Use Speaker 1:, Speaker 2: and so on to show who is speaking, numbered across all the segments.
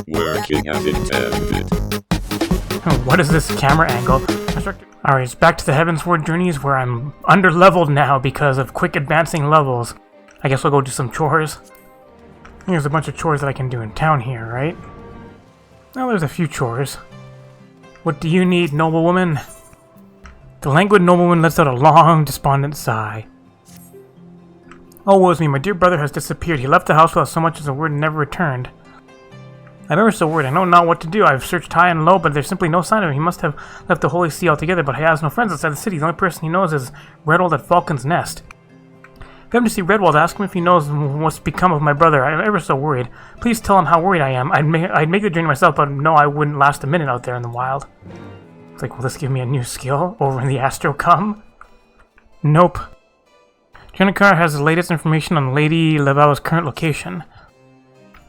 Speaker 1: Working as intended.
Speaker 2: What is this camera angle? Alright, it's back to the Heavensward Journeys where I'm under-leveled now because of quick advancing levels. I guess we'll go do some chores. There's a bunch of chores that I can do in town here, right? Oh, there's a few chores. What do you need, noblewoman? The languid noblewoman lets out a long, despondent sigh. Oh, woe is me, my dear brother has disappeared. He left the house without so much as a word and never returned. I'm ever so worried. I know not what to do. I've searched high and low, but there's simply no sign of him. He must have left the Holy See altogether, but he has no friends outside the city. The only person he knows is Redwald at Falcon's Nest. If you happen to see Redwald, ask him if he knows what's become of my brother. I'm ever so worried. Please tell him how worried I am. I'd make the journey myself, but no, I wouldn't last a minute out there in the wild. It's like, will this give me a new skill over in the Astrocom? Nope. Janikar has the latest information on Lady Levella's current location.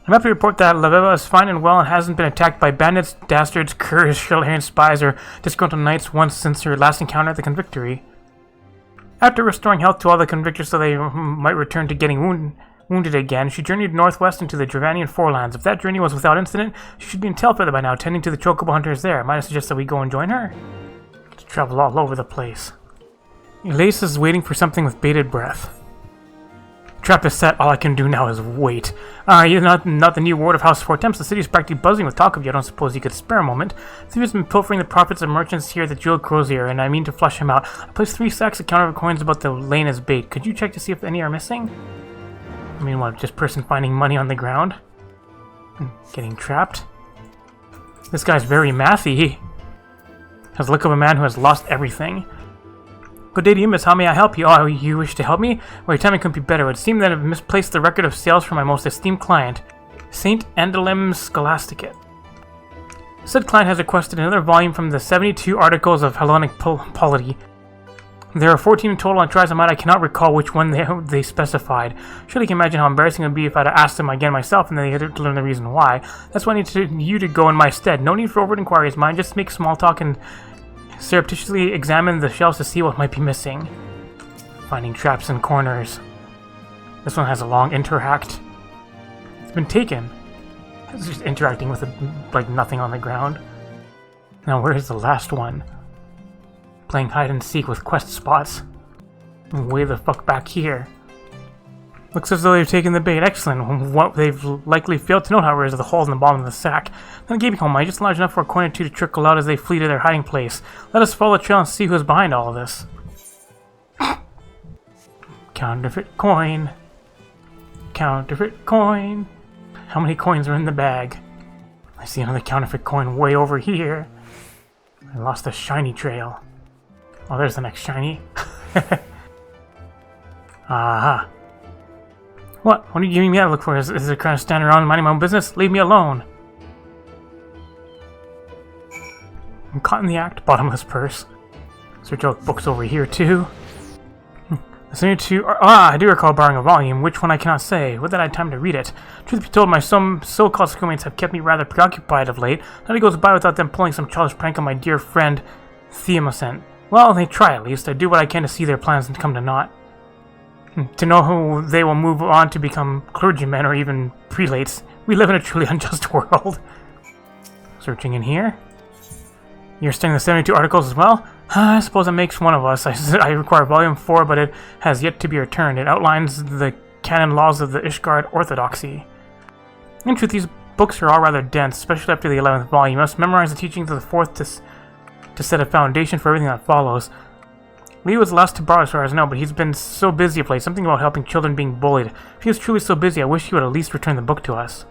Speaker 2: I'm happy to report that Levella is fine and well and hasn't been attacked by bandits, dastards, curs, Shellhaired spies, or disgruntled knights once since her last encounter at the Convictory. After restoring health to all the Convictors so they might return to getting wounded again, she journeyed northwest into the Dravanian Forelands. If that journey was without incident, she should be in Tailfeather by now, tending to the chocobo hunters there. Might I suggest that we go and join her? To travel all over the place. Elise is waiting for something with bated breath. Trap is set. All I can do now is wait. You're not the new ward of House Fortemps. The city is practically buzzing with talk of you. I don't suppose you could spare a moment. Steve has been pilfering the profits of merchants here at the Jeweled Crozier, and I mean to flush him out. I placed 3 sacks of counterfeit coins about the lane as bait. Could you check to see if any are missing? I mean, what, just person finding money on the ground? Getting trapped? This guy's very mathy. Has the look of a man who has lost everything. Good day to you, miss. How may I help you? Oh, you wish to help me? Well, your timing couldn't be better. It would seem that I've misplaced the record of sales for my most esteemed client, St. Andelem Scholasticate. Said client has requested another volume from the 72 articles of Hellenic polity. There are 14 in total, and tries I cannot recall which one they specified. Surely you can imagine how embarrassing it would be if I had asked them again myself and then they had to learn the reason why. That's why I need you to go in my stead. No need for overt inquiries, mind. Just make small talk and surreptitiously examine the shelves to see what might be missing. Finding traps and corners. This one has a long interact. It's been taken. It's just interacting with like nothing on the ground. Now where's the last one? Playing hide and seek with quest spots. Way the fuck back here. Looks as though they've taken the bait. Excellent. What they've likely failed to note, however, is the hole in the bottom of the sack. Then a gaping hole might just large enough for a coin or two to trickle out as they flee to their hiding place. Let us follow the trail and see who's behind all of this. Counterfeit coin. Counterfeit coin. How many coins are in the bag? I see another counterfeit coin way over here. I lost a shiny trail. Oh, there's the next shiny. Aha. What? What are you giving me that look for? Is it kind of standing around minding my own business? Leave me alone. I'm caught in the act. Bottomless purse. Search out books over here too. The 72. I do recall borrowing a volume. Which one I cannot say. Would that I had time to read it? Truth be told, my so-called schoolmates have kept me rather preoccupied of late. Nothing goes by without them pulling some childish prank on my dear friend Theomosent. Well, they try at least. I do what I can to see their plans come to naught. To know who they will move on to become clergymen or even prelates. We live in a truly unjust world. Searching in here. You're studying the 72 articles as well? I suppose that makes one of us. I require volume 4, but it has yet to be returned. It outlines the canon laws of the Ishgard Orthodoxy. In truth, these books are all rather dense, especially after the 11th volume. You must memorize the teachings of the 4th to set a foundation for everything that follows. Leo was the last to borrow as far as I know, but he's been so busy of late. Something about helping children being bullied. If he was truly so busy, I wish he would at least return the book to us.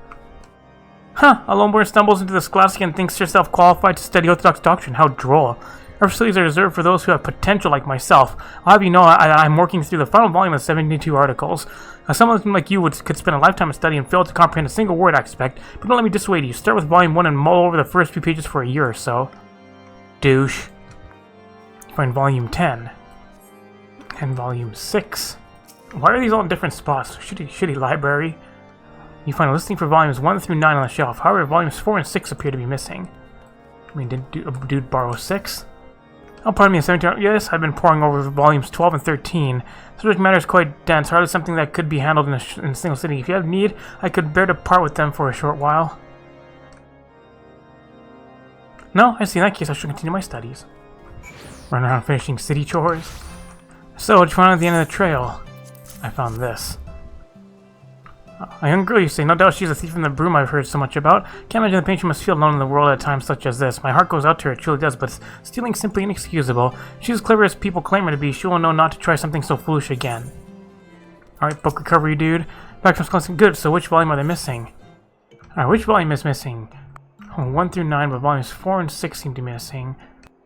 Speaker 2: Huh, a lone boy stumbles into the Scholastic and thinks herself qualified to study Orthodox doctrine. How droll. Our facilities are reserved for those who have potential like myself. I'll have you know I'm working through the final volume of 72 articles. Someone like you could spend a lifetime of study and fail to comprehend a single word, I expect. But don't let me dissuade you. Start with volume 1 and mull over the first few pages for a year or so. Douche. Find volume 10. And volume 6. Why are these all in different spots? Shitty library. You find a listing for volumes 1 through 9 on the shelf. However, volumes 4 and 6 appear to be missing. I mean, did dude borrow 6? Oh, pardon me, 17. Yes, I've been poring over volumes 12 and 13. Subject matter is quite dense, hardly something that could be handled in a single sitting. If you have need, I could bear to part with them for a short while. No, I see. In that case, I should continue my studies. Run around finishing city chores. So, what did you find at the end of the trail? I found this. A young girl, you say. No doubt she's a thief from the broom I've heard so much about. Can't imagine the pain she must feel alone in the world at times such as this. My heart goes out to her, it truly does, but stealing's simply inexcusable. She's as clever as people claim her to be. She will know not to try something so foolish again. Alright, book recovery, dude. Back from Wisconsin. Good, so which volume are they missing? Alright, which volume is missing? 1 through 9, but volumes 4 and 6 seem to be missing.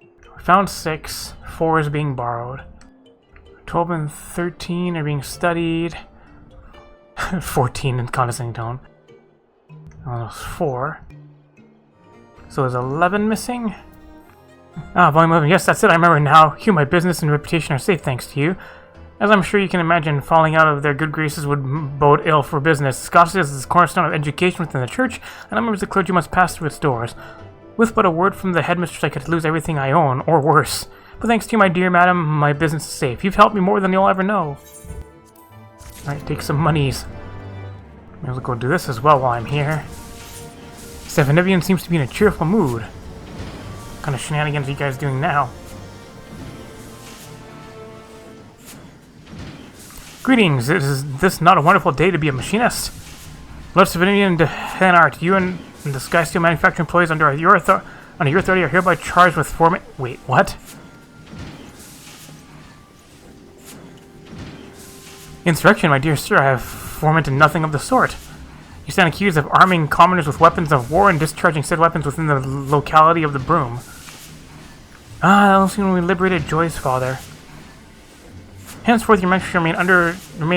Speaker 2: We found 6. 4 is being borrowed. 12 and 13 are being studied. 14 in condescending tone. Oh, that was 4. So is 11 missing? Ah, volume 11. Yes, that's it. I remember now. You, my business and reputation are safe thanks to you. As I'm sure you can imagine, falling out of their good graces would bode ill for business. Scholarship is the cornerstone of education within the church, and our members of the clergy must pass through its doors. With but a word from the headmistress, I could lose everything I own, or worse. But thanks to you, my dear madam, my business is safe. You've helped me more than you'll ever know. Alright, take some monies. Maybe I'll go do this as well while I'm here. Stephanivian seems to be in a cheerful mood. What kind of shenanigans are you guys doing now? Greetings, is this not a wonderful day to be a machinist? Lord Stephanivian de Henart, you and the Sky Steel manufacturing employees under your authority are hereby charged with forming... Wait, what? Insurrection, my dear sir, I have fomented nothing of the sort. You stand accused of arming commoners with weapons of war and discharging said weapons within the locality of the Broom. Ah, that was when we liberated Joy's father. Henceforth, your master remain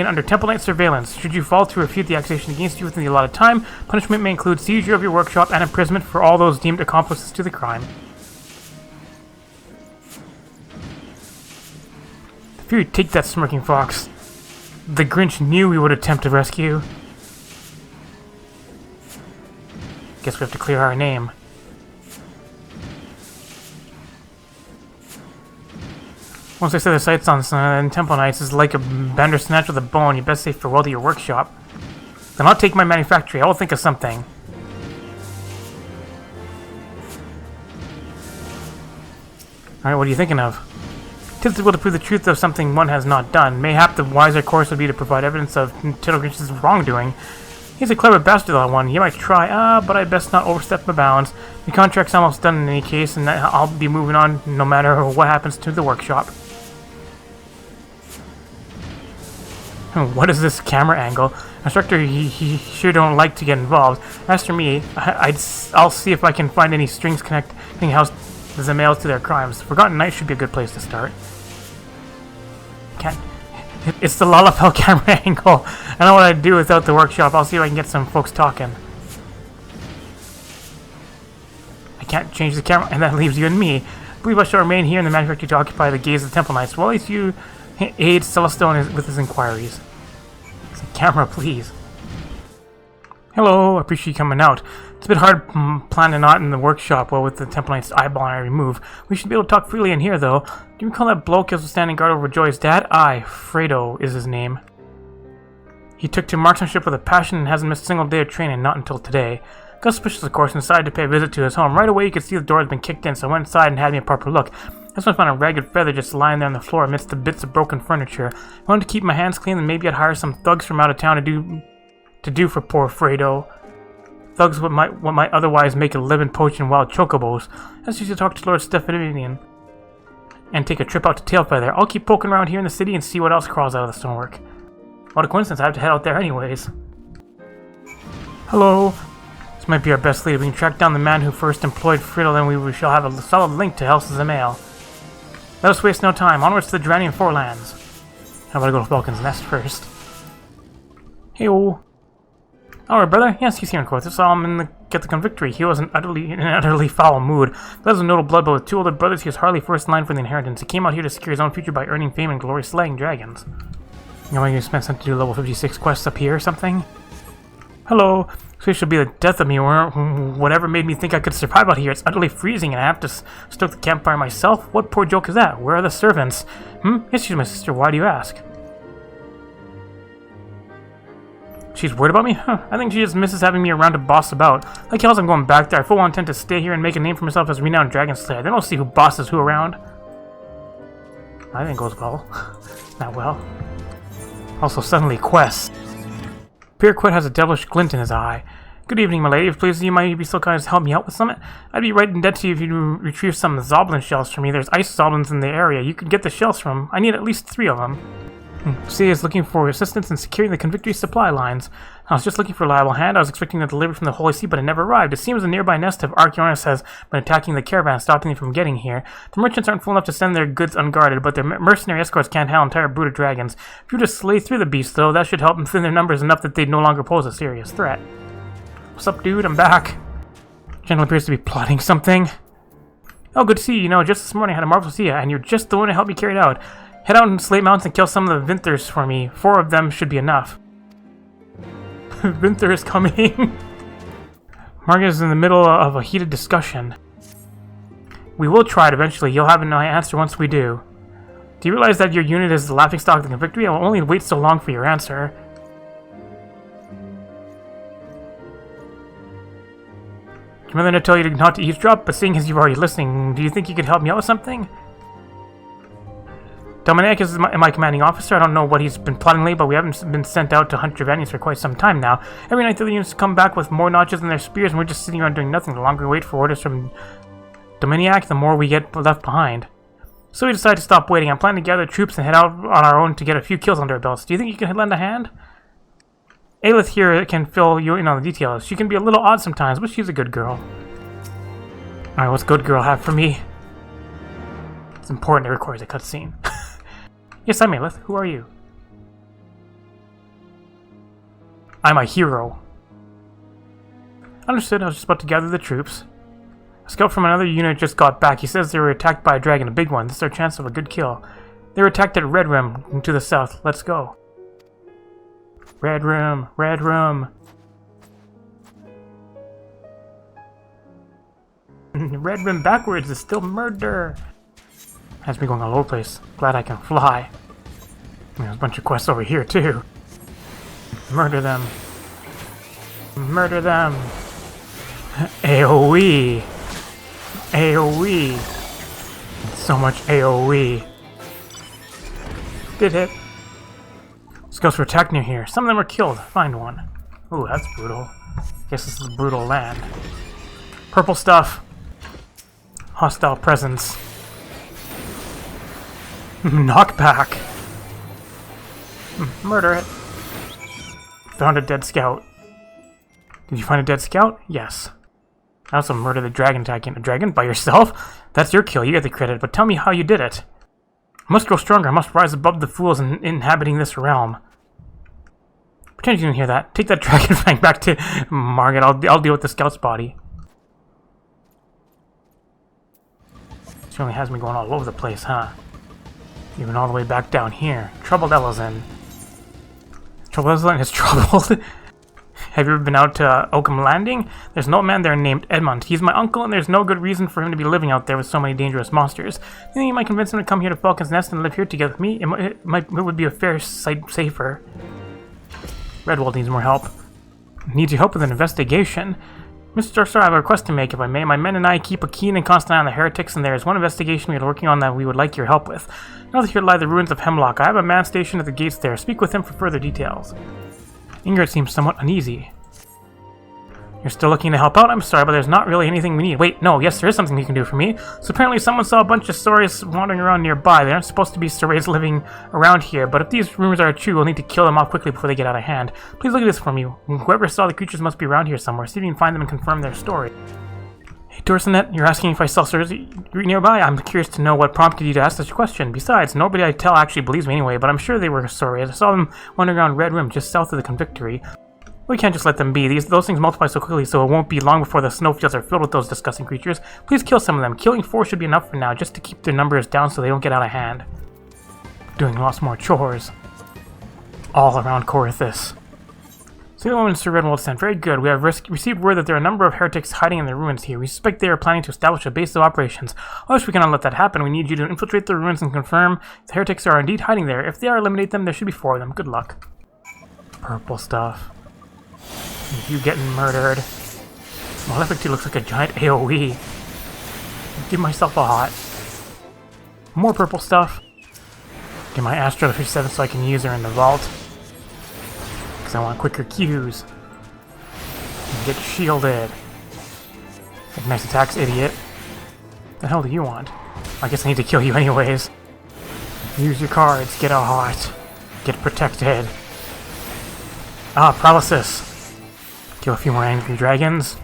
Speaker 2: under Temple Knight surveillance. Should you fall to refute the accusation against you within the allotted time, punishment may include seizure of your workshop and imprisonment for all those deemed accomplices to the crime. If you take that, smirking fox. The Grinch knew we would attempt to rescue. Guess we have to clear our name. Once I set the sights on Temple Knights is like a bandersnatch with a bone. You best say farewell to your workshop. Then I'll take my manufactory. I will think of something. Alright, what are you thinking of? Tis will to prove the truth of something one has not done. Mayhap the wiser course would be to provide evidence of Tiddlegrinch's wrongdoing. He's a clever bastard, that one. He might try, but I best not overstep my bounds. The contract's almost done in any case, and I'll be moving on no matter what happens to the workshop. What is this camera angle? Instructor, he sure don't like to get involved. As for me, I'll see if I can find any strings connecting House Zamails to their crimes. Forgotten Night should be a good place to start. It's the Lalafell camera angle. I don't know what I'd do without the workshop. I'll see if I can get some folks talking. I can't change the camera, and that leaves you and me. I believe I shall remain here in the manufactory to occupy the gaze of the Temple Knights. Well, at least you aid Celestone with his inquiries. So, camera, please. Hello, I appreciate you coming out. It's a bit hard planning out in the workshop, well, with the Temple Knight's eyeball I remove. We should be able to talk freely in here, though. Do you recall that bloke who was standing guard over Joy's dad? Aye, Fredo is his name. He took to marksmanship with a passion and hasn't missed a single day of training, not until today. Got suspicious, of course, and decided to pay a visit to his home. Right away, you could see the door had been kicked in, so I went inside and had me a proper look. That's when I found a ragged feather just lying there on the floor amidst the bits of broken furniture. I wanted to keep my hands clean, and maybe I'd hire some thugs from out of town to do for poor Fredo. Thugs what might otherwise make a living poaching wild chocobos. Let's just talk to Lord Stephanivian and take a trip out to Tailfeather. I'll keep poking around here in the city and see what else crawls out of the stonework. What a coincidence, I have to head out there anyways. Hello. This might be our best lead. We can track down the man who first employed Fredo, then we shall have a solid link to House Zamail. Let us waste no time. Onwards to the Duranian Forelands. How about I go to Falcon's Nest first? Hey-o. Alright, brother. Yes, he's here in court. I saw him get the Convictory. He was in an utterly foul mood. That was a notable blood, but with 2 older brothers, he was hardly first in line for the inheritance. He came out here to secure his own future by earning fame and glory slaying dragons. You know, I'm going to spend something to do level 56 quests up here or something? Hello. So it should be the death of me, or whatever made me think I could survive out here. It's utterly freezing, and I have to stoke the campfire myself? What poor joke is that? Where are the servants? Yes, she's my sister. Why do you ask? She's worried about me? I think she just misses having me around to boss about. Like hell, I'm going back there. I full on intend to stay here and make a name for myself as a renowned dragon slayer. Then I'll see who bosses who around. I think it goes well. Not well. Also, suddenly, quests. Pierquet has a devilish glint in his eye. Good evening, my lady. If please, you might be so kind as to help me out with something. I'd be right in debt to you if you retrieve some zoblin shells for me. There's ice zoblins in the area. You could get the shells from. I need at least 3 of them. C is looking for assistance in securing the Convictor supply lines. I was just looking for a reliable hand. I was expecting a delivery from the Holy See, but it never arrived. It seems a nearby nest of Archaeornis has been attacking the caravan, stopping them from getting here. The merchants aren't fool enough to send their goods unguarded, but their mercenary escorts can't handle an entire brood of dragons. If you just slay through the beast, though, that should help them thin their numbers enough that they'd no longer pose a serious threat. What's up, dude? I'm back. General appears to be plotting something. Oh, good to see you. You know, just this morning I had a marvelous idea, and you're just the one to help me carry it out. Head out and Slate Mountains and kill some of the Vinthers for me. 4 of them should be enough. Vinther is coming. Margaret is in the middle of a heated discussion. We will try it eventually. You'll have an answer once we do. Do you realize that your unit is the laughingstock of the Convictory? I will only wait so long for your answer. Your mother didn't tell you not to eavesdrop, but seeing as you're already listening, do you think you could help me out with something? Dominic is my commanding officer. I don't know what he's been plotting lately, but we haven't been sent out to hunt Dravanians for quite some time now. Every night the units come back with more notches in their spears, and we're just sitting around doing nothing. The longer we wait for orders from Dominic, the more we get left behind. So we decided to stop waiting. I'm planning to gather troops and head out on our own to get a few kills under our belts. Do you think you can lend a hand? Aelith here can fill you in on the details. She can be a little odd sometimes, but she's a good girl. Alright, what's good girl have for me? It's important, it requires a cutscene. Yes, I'm Aelith. Who are you? I'm a hero. Understood. I was just about to gather the troops. A scout from another unit just got back. He says they were attacked by a dragon, a big one. This is our chance of a good kill. They were attacked at Red Room to the south. Let's go. Red Room. Red Room. Red Room backwards is still murder. Has me going all over the place. Glad I can fly. There's a bunch of quests over here, too. Murder them. Murder them. AoE. AoE. So much AoE. Did hit. Scouts were attacked near here. Some of them were killed. Find one. Ooh, that's brutal. Guess this is a brutal land. Purple stuff. Hostile presence. Knockback. Murder it. Found a dead scout. Did you find a dead scout? Yes. I also murdered the dragon attacking a dragon by yourself? That's your kill, you get the credit, but tell me how you did it. I must grow stronger, I must rise above the fools inhabiting this realm. Pretend you didn't hear that. Take that dragon fang back to Margaret, I'll deal with the scout's body. Certainly has me going all over the place, huh? Even all the way back down here. Troubled Elizin. Troubled Elizin is troubled. Have you ever been out to Oakham Landing? There's an old man there named Edmund. He's my uncle, and there's no good reason for him to be living out there with so many dangerous monsters. You think you might convince him to come here to Falcon's Nest and live here together with me? It would be a fair sight safer. Redwald needs more help. Needs your help with an investigation. Mr. Sir, I have a request to make, if I may. My men and I keep a keen and constant eye on the heretics, and there is one investigation we are working on that we would like your help with. Now that here lie the ruins of Hemlock, I have a man stationed at the gates there. Speak with him for further details. Ingrid seems somewhat uneasy. You're still looking to help out? I'm sorry, but there's not really anything we need. Wait, no, yes, there is something you can do for me. So apparently someone saw a bunch of Saurians wandering around nearby. They aren't supposed to be Saurians living around here, but if these rumors are true, we'll need to kill them off quickly before they get out of hand. Please look at this for me. Whoever saw the creatures must be around here somewhere. See if you can find them and confirm their story. Hey, Dorsenet, you're asking if I saw Saurians nearby? I'm curious to know what prompted you to ask such a question. Besides, nobody I tell actually believes me anyway, but I'm sure they were Saurians. I saw them wandering around Red Rim, just south of the Convictory. We can't just let them be. Those things multiply so quickly, so it won't be long before the snowfields are filled with those disgusting creatures. Please kill some of them. Killing 4 should be enough for now, just to keep their numbers down so they don't get out of hand. Doing lots more chores. All around Corythus. Sailor Woman Sir Redwald sent. Very good. We have received word that there are a number of heretics hiding in the ruins here. We suspect they are planning to establish a base of operations. Obviously, we cannot let that happen. We need you to infiltrate the ruins and confirm if the heretics are indeed hiding there. If they are, eliminate them. There should be 4 of them. Good luck. Purple stuff. You getting murdered. Malefic looks like a giant AoE. Give myself a hot. More purple stuff. Get my Astro to 57 so I can use her in the vault. I want quicker Qs. Get shielded. Take nice attacks, idiot. What the hell do you want? I guess I need to kill you anyways. Use your cards, get a heart. Get protected. Ah, paralysis. Kill a few more angry dragons.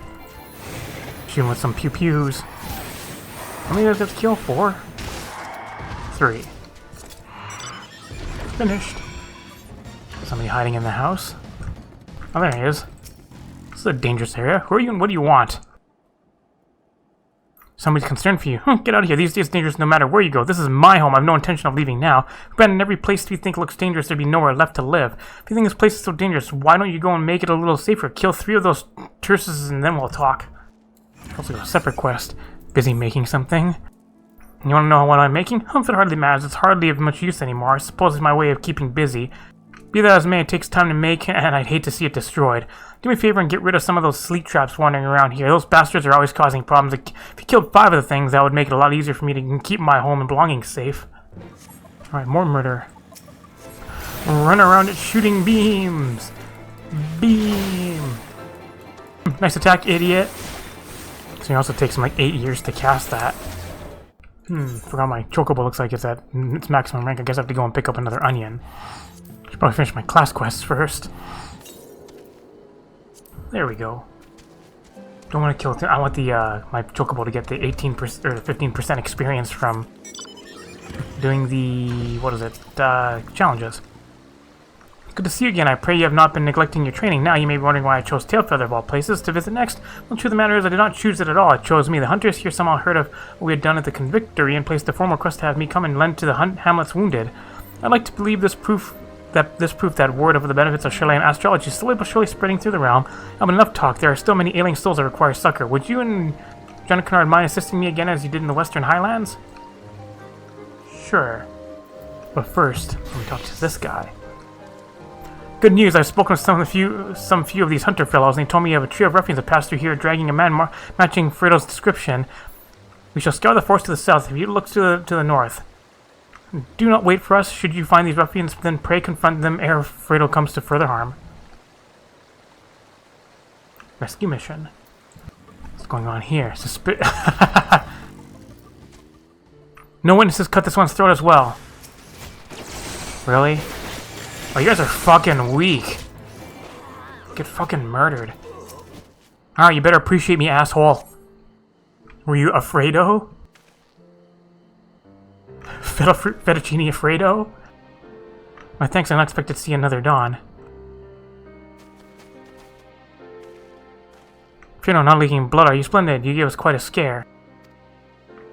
Speaker 2: Shoot him with some pew-pews. How many does that kill? 4? 3. Finished. Somebody hiding in the house. Oh, there he is. This is a dangerous area. Who are you and what do you want? Somebody's concerned for you. Get out of here. These days dangerous no matter where you go. This is my home. I have no intention of leaving now. We've abandoned every place you think looks dangerous. There'd be nowhere left to live. If you think this place is so dangerous, why don't you go and make it a little safer? Kill 3 of those terses and then we'll talk. Also got a separate quest. Busy making something. You want to know what I'm making? If it hardly matters. It's hardly of much use anymore. I suppose it's my way of keeping busy. Be that as may, it takes time to make, and I'd hate to see it destroyed. Do me a favor and get rid of some of those sleep traps wandering around here. Those bastards are always causing problems. If you killed 5 of the things, that would make it a lot easier for me to keep my home and belongings safe. Alright, more murder. Run around it shooting beams! Beam! Nice attack, idiot! So it also takes him like 8 years to cast that. Forgot my chocobo looks like it's at its maximum rank. I guess I have to go and pick up another onion. Should probably finish my class quests first. There we go. Don't want to kill it. I want the my chocobo to get the 18% or 15% experience from doing the challenges. Good to see you again. I pray you have not been neglecting your training. Now you may be wondering why I chose Tailfeather of all places to visit next. Well, the truth of the matter is I did not choose it at all. It chose me. The hunters here somehow heard of what we had done at the Convictory and placed a formal request to have me come and lend to the hamlet's wounded. I'd like to believe this proof that word of the benefits of Chilean astrology is slowly but surely spreading through the realm. Enough talk. There are still many ailing souls that require succor. Would you and John Kennard mind assisting me again as you did in the Western Highlands? Sure. But first, let me talk to this guy. Good news, I've spoken with some few of these hunter fellows, and they told me you have a trio of ruffians that passed through here dragging a man matching Fredo's description. We shall scour the forest to the south if you look to the north. Do not wait for us. Should you find these ruffians, then pray confront them ere Fredo comes to further harm. Rescue mission. What's going on here? No witnesses cut this one's throat as well. Really? Oh, you guys are fucking weak. Get fucking murdered. Alright, you better appreciate me, asshole. Were you Afredo? Fettuccine Afredo? My thanks, I'm not expected to see another dawn. Fredo, not leaking blood, are you splendid? You gave us quite a scare.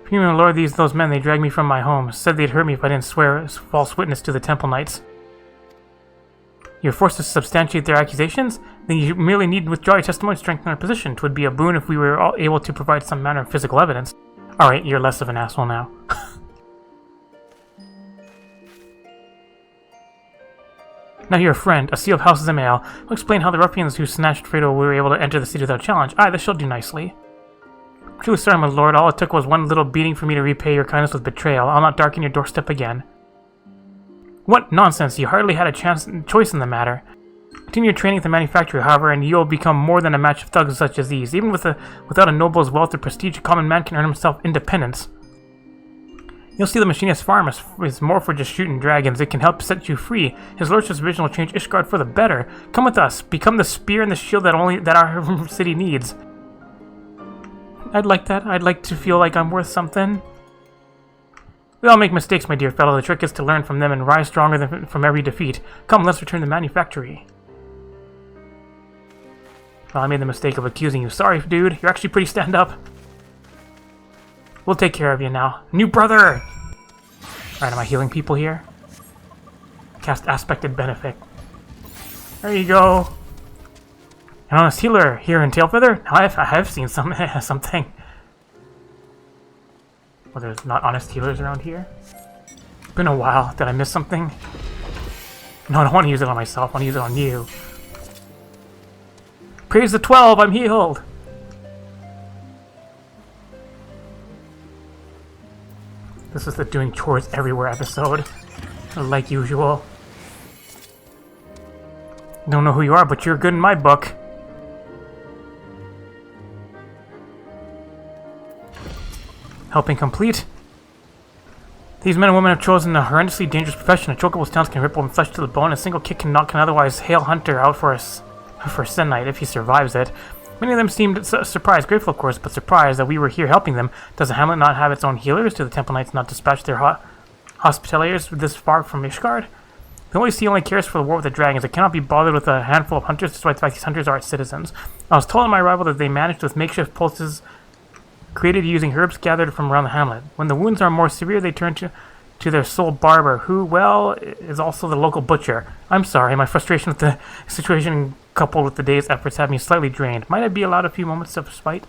Speaker 2: Premium Lord, those men, they dragged me from my home. Said they'd hurt me if I didn't swear as false witness to the Temple Knights. You're forced to substantiate their accusations? Then you merely need to withdraw your testimony to strengthen our position. 'Twould be a boon if we were all able to provide some manner of physical evidence. Alright, you're less of an asshole now. Now you're a friend, a seal of House Zemael. I'll explain how the ruffians who snatched Fredo were able to enter the city without challenge. Aye, this shall do nicely. I'm truly sorry, my lord. All it took was one little beating for me to repay your kindness with betrayal. I'll not darken your doorstep again. What nonsense! You hardly had a choice in the matter. Continue your training at the manufactory, however, and you'll become more than a match of thugs such as these. Even without a noble's wealth or prestige, a common man can earn himself independence. You'll see the machinist's farm is more for just shooting dragons. It can help set you free. His lordship's vision will change Ishgard for the better. Come with us. Become the spear and the shield that our city needs. I'd like that. I'd like to feel like I'm worth something. We all make mistakes, my dear fellow. The trick is to learn from them and rise stronger from every defeat. Come, let's return to the manufactory. Well, I made the mistake of accusing you. Sorry, dude. You're actually pretty stand-up. We'll take care of you now. New brother! Alright, am I healing people here? Cast Aspected Benefit. There you go. An honest healer here in Tailfeather? I have seen something. Well, there's not honest healers around here. It's been a while. Did I miss something? No, I don't want to use it on myself. I want to use it on you. Praise the 12! I'm healed! This is the doing chores everywhere episode. Like usual. Don't know who you are, but you're good in my book. Helping complete. These men and women have chosen a horrendously dangerous profession. A chocobo's talons can rip open flesh to the bone. A single kick can knock an otherwise hale hunter out for a sin night if he survives it. Many of them seemed surprised, grateful of course, but surprised that we were here helping them. Does the hamlet not have its own healers? Do the temple knights not dispatch their hospitaliers this far from Ishgard? The OEC only cares for the war with the dragons. It cannot be bothered with a handful of hunters, despite the fact these hunters are its citizens. I was told on my arrival that they managed with makeshift pulses created using herbs gathered from around the hamlet. When the wounds are more severe, they turn to their sole barber, who, well, is also the local butcher. I'm sorry, my frustration with the situation coupled with the day's efforts have me slightly drained. Might I be allowed a few moments of respite?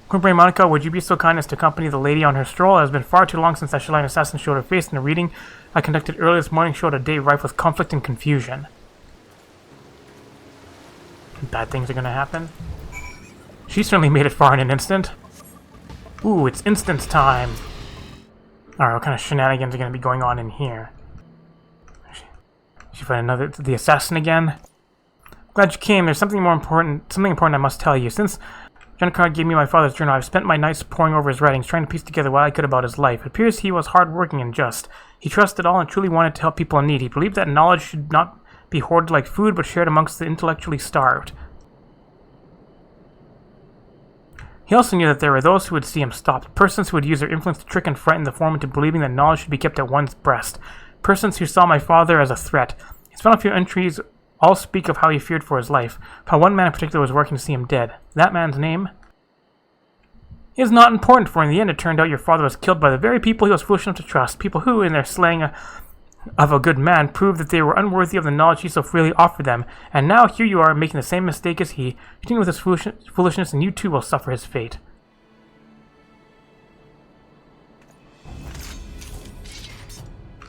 Speaker 2: Quimbrain Monica, would you be so kind as to accompany the lady on her stroll? It has been far too long since that Shaline assassin showed her face, and the reading I conducted earlier this morning showed a day rife with conflict and confusion. Bad things are gonna happen. She certainly made it far in an instant. Ooh, it's instance time. Alright, what kind of shenanigans are going to be going on in here? She find the assassin again? Glad you came. There's something important I must tell you. Since Janikar gave me my father's journal, I've spent my nights poring over his writings, trying to piece together what I could about his life. It appears he was hard-working and just. He trusted all and truly wanted to help people in need. He believed that knowledge should not be hoarded like food, but shared amongst the intellectually starved. He also knew that there were those who would see him stopped, persons who would use their influence to trick and frighten the foreman into believing that knowledge should be kept at one's breast, persons who saw my father as a threat. His final few entries all speak of how he feared for his life, how one man in particular was working to see him dead. That man's name is not important, for in the end it turned out your father was killed by the very people he was foolish enough to trust, people who, in their slaying of a good man, proved that they were unworthy of the knowledge he so freely offered them, and now here you are making the same mistake as he, continuing with his foolishness, and you too will suffer his fate.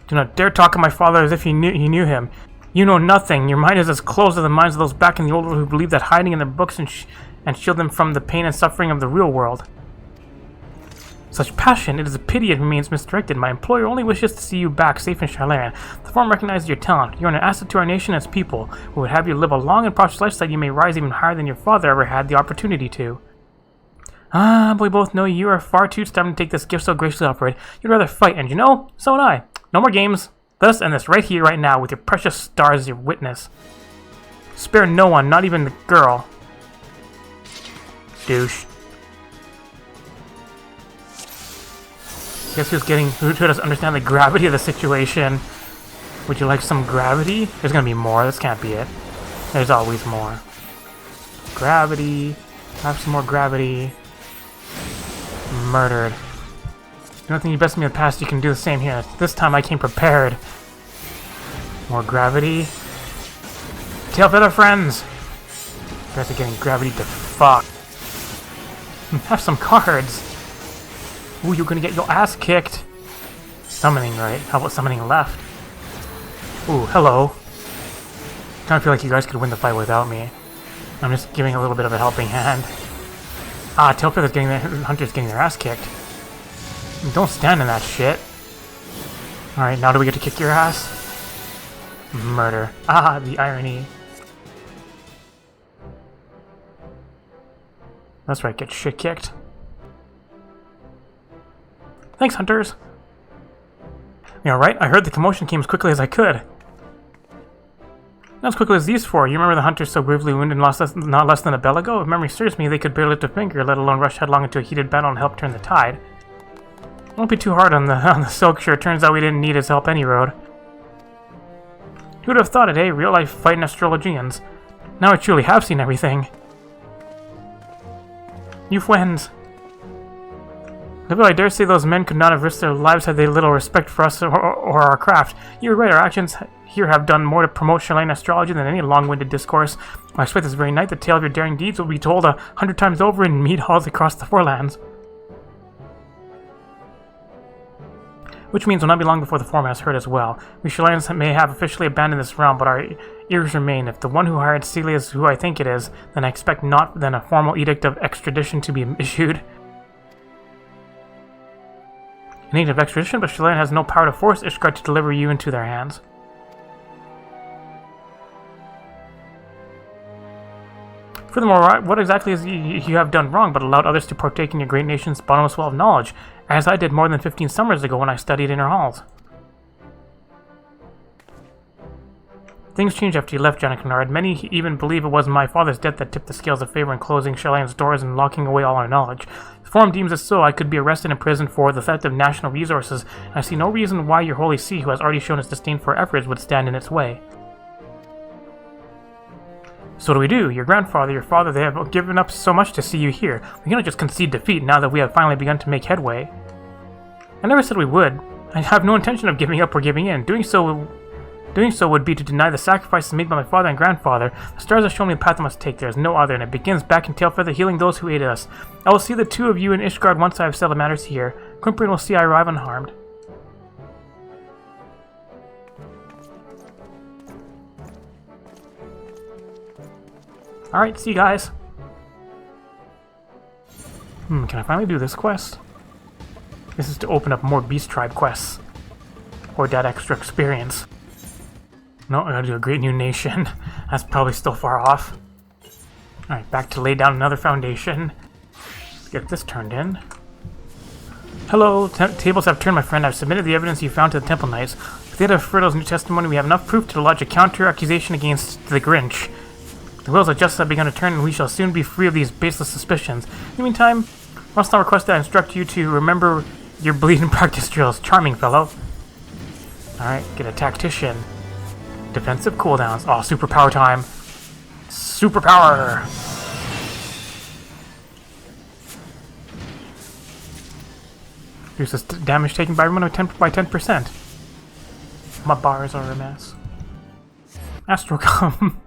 Speaker 2: Do not dare talk of my father as if you knew him. You know nothing. Your mind is as closed as the minds of those back in the old world who believe that hiding in their books and shield them from the pain and suffering of the real world. Such passion, it is a pity it remains misdirected. My employer only wishes to see you back safe in Charlaran. The firm recognizes your talent. You are an asset to our nation as people. We would have you live a long and prosperous life so that you may rise even higher than your father ever had the opportunity to. Ah, but we both know you are far too stubborn to take this gift so graciously offered. You'd rather fight, and you know, so would I. No more games. Let us end this right here, right now, with your precious stars as your witness. Spare no one, not even the girl. Douche. Guess who doesn't understand the gravity of the situation? Would you like some gravity? There's gonna be more. This can't be it. There's always more. Gravity. Have some more gravity. Murdered. The only thing you bested me in the past, you can do the same here. This time I came prepared. More gravity. Tailfeather friends! You guys are getting gravity to fuck. Have some cards. Ooh, you're gonna get your ass kicked. Summoning, right? How about summoning left? Ooh, hello. Kinda feel like you guys could win the fight without me. I'm just giving a little bit of a helping hand. Ah, Tailfeather's getting Hunter's getting their ass kicked. Don't stand in that shit. Alright, now do we get to kick your ass? Murder. Ah, the irony. That's right, get shit kicked. Thanks, hunters. You alright? I heard the commotion came as quickly as I could. Not as quickly as these four. You remember the hunters so gravely wounded and lost not less than a bell ago? If memory serves me, they could barely lift a finger, let alone rush headlong into a heated battle and help turn the tide. Won't be too hard on the silk sure. Turns out we didn't need his help any road. Who would have thought it, eh? Real life fighting astrologians. Now I truly have seen everything. You friends. Although I dare say those men could not have risked their lives had they little respect for us or our craft. You're right, our actions here have done more to promote Chilean astrology than any long-winded discourse. I expect this very night the tale of your daring deeds will be told 100 times over in mead halls across the forelands. Which means it will not be long before the format is heard as well. We Chileans may have officially abandoned this realm, but our ears remain. If the one who hired Celia is who I think it is, then I expect not then a formal edict of extradition to be issued. An edict of extradition, but Chilean has no power to force Ishgard to deliver you into their hands. Furthermore, what exactly is you have done wrong but allowed others to partake in your great nation's bottomless well of knowledge, as I did more than 15 summers ago when I studied in her halls? Things changed after you left, Janet Kennard. Many even believe it was my father's death that tipped the scales of favor in closing Chilean's doors and locking away all our knowledge. If the Forum deems it so, I could be arrested and imprisoned for the theft of national resources, and I see no reason why your Holy See, who has already shown its disdain for efforts, would stand in its way. So what do? Your grandfather, your father, they have given up so much to see you here. We cannot just concede defeat now that we have finally begun to make headway. I never said we would. I have no intention of giving up or giving in. Doing so would be to deny the sacrifices made by my father and grandfather. The stars have shown me the path I must take. There is no other, and it begins back in Tailfeather, healing those who aided us. I will see the two of you in Ishgard once I have settled matters here. Quimprian will see I arrive unharmed. Alright, see you guys. Can I finally do this quest? This is to open up more Beast Tribe quests. Or that extra experience. No, I gotta do a great new nation. That's probably still far off. Alright, back to lay down another foundation. Let's get this turned in. Hello, tables have turned, my friend. I've submitted the evidence you found to the Temple Knights. With the aid of Frodo's new testimony, we have enough proof to lodge a counter-accusation against the Grinch. The wheels of justice have begun to turn, and we shall soon be free of these baseless suspicions. In the meantime, I must now request that I instruct you to remember your bleed and practice drills. Charming fellow. Alright, get a tactician. Defensive cooldowns. Oh, superpower time. Superpower! Reduces damage taken by everyone by 10%. My bars are a mess. Astrocom.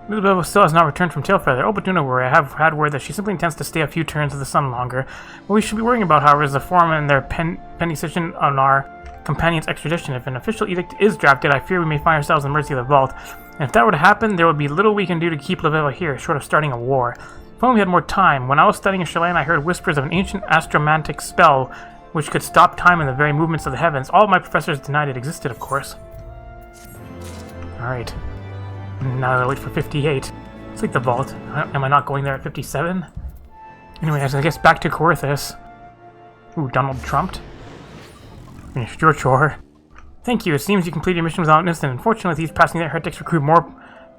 Speaker 2: Hilda still has not returned from Tailfeather. Oh, but do not worry. I have had word that she simply intends to stay a few turns of the sun longer. What we should be worrying about, however, is the Forum and their pending decision on our companion's extradition. If an official edict is drafted, I fear we may find ourselves in the mercy of the Vault. And if that were to happen, there would be little we can do to keep Lavella here, short of starting a war. If only we had more time. When I was studying in Chilean, I heard whispers of an ancient astromantic spell which could stop time and the very movements of the heavens. All of my professors denied it existed, of course. Alright. Now they're late for 58. It's like the Vault. Am I not going there at 57? Anyway, I guess back to Coerthus. Ooh, Donald trumped. Finished your chore. Thank you. It seems you completed your mission without an incident. Unfortunately, these passing that heretics recruit more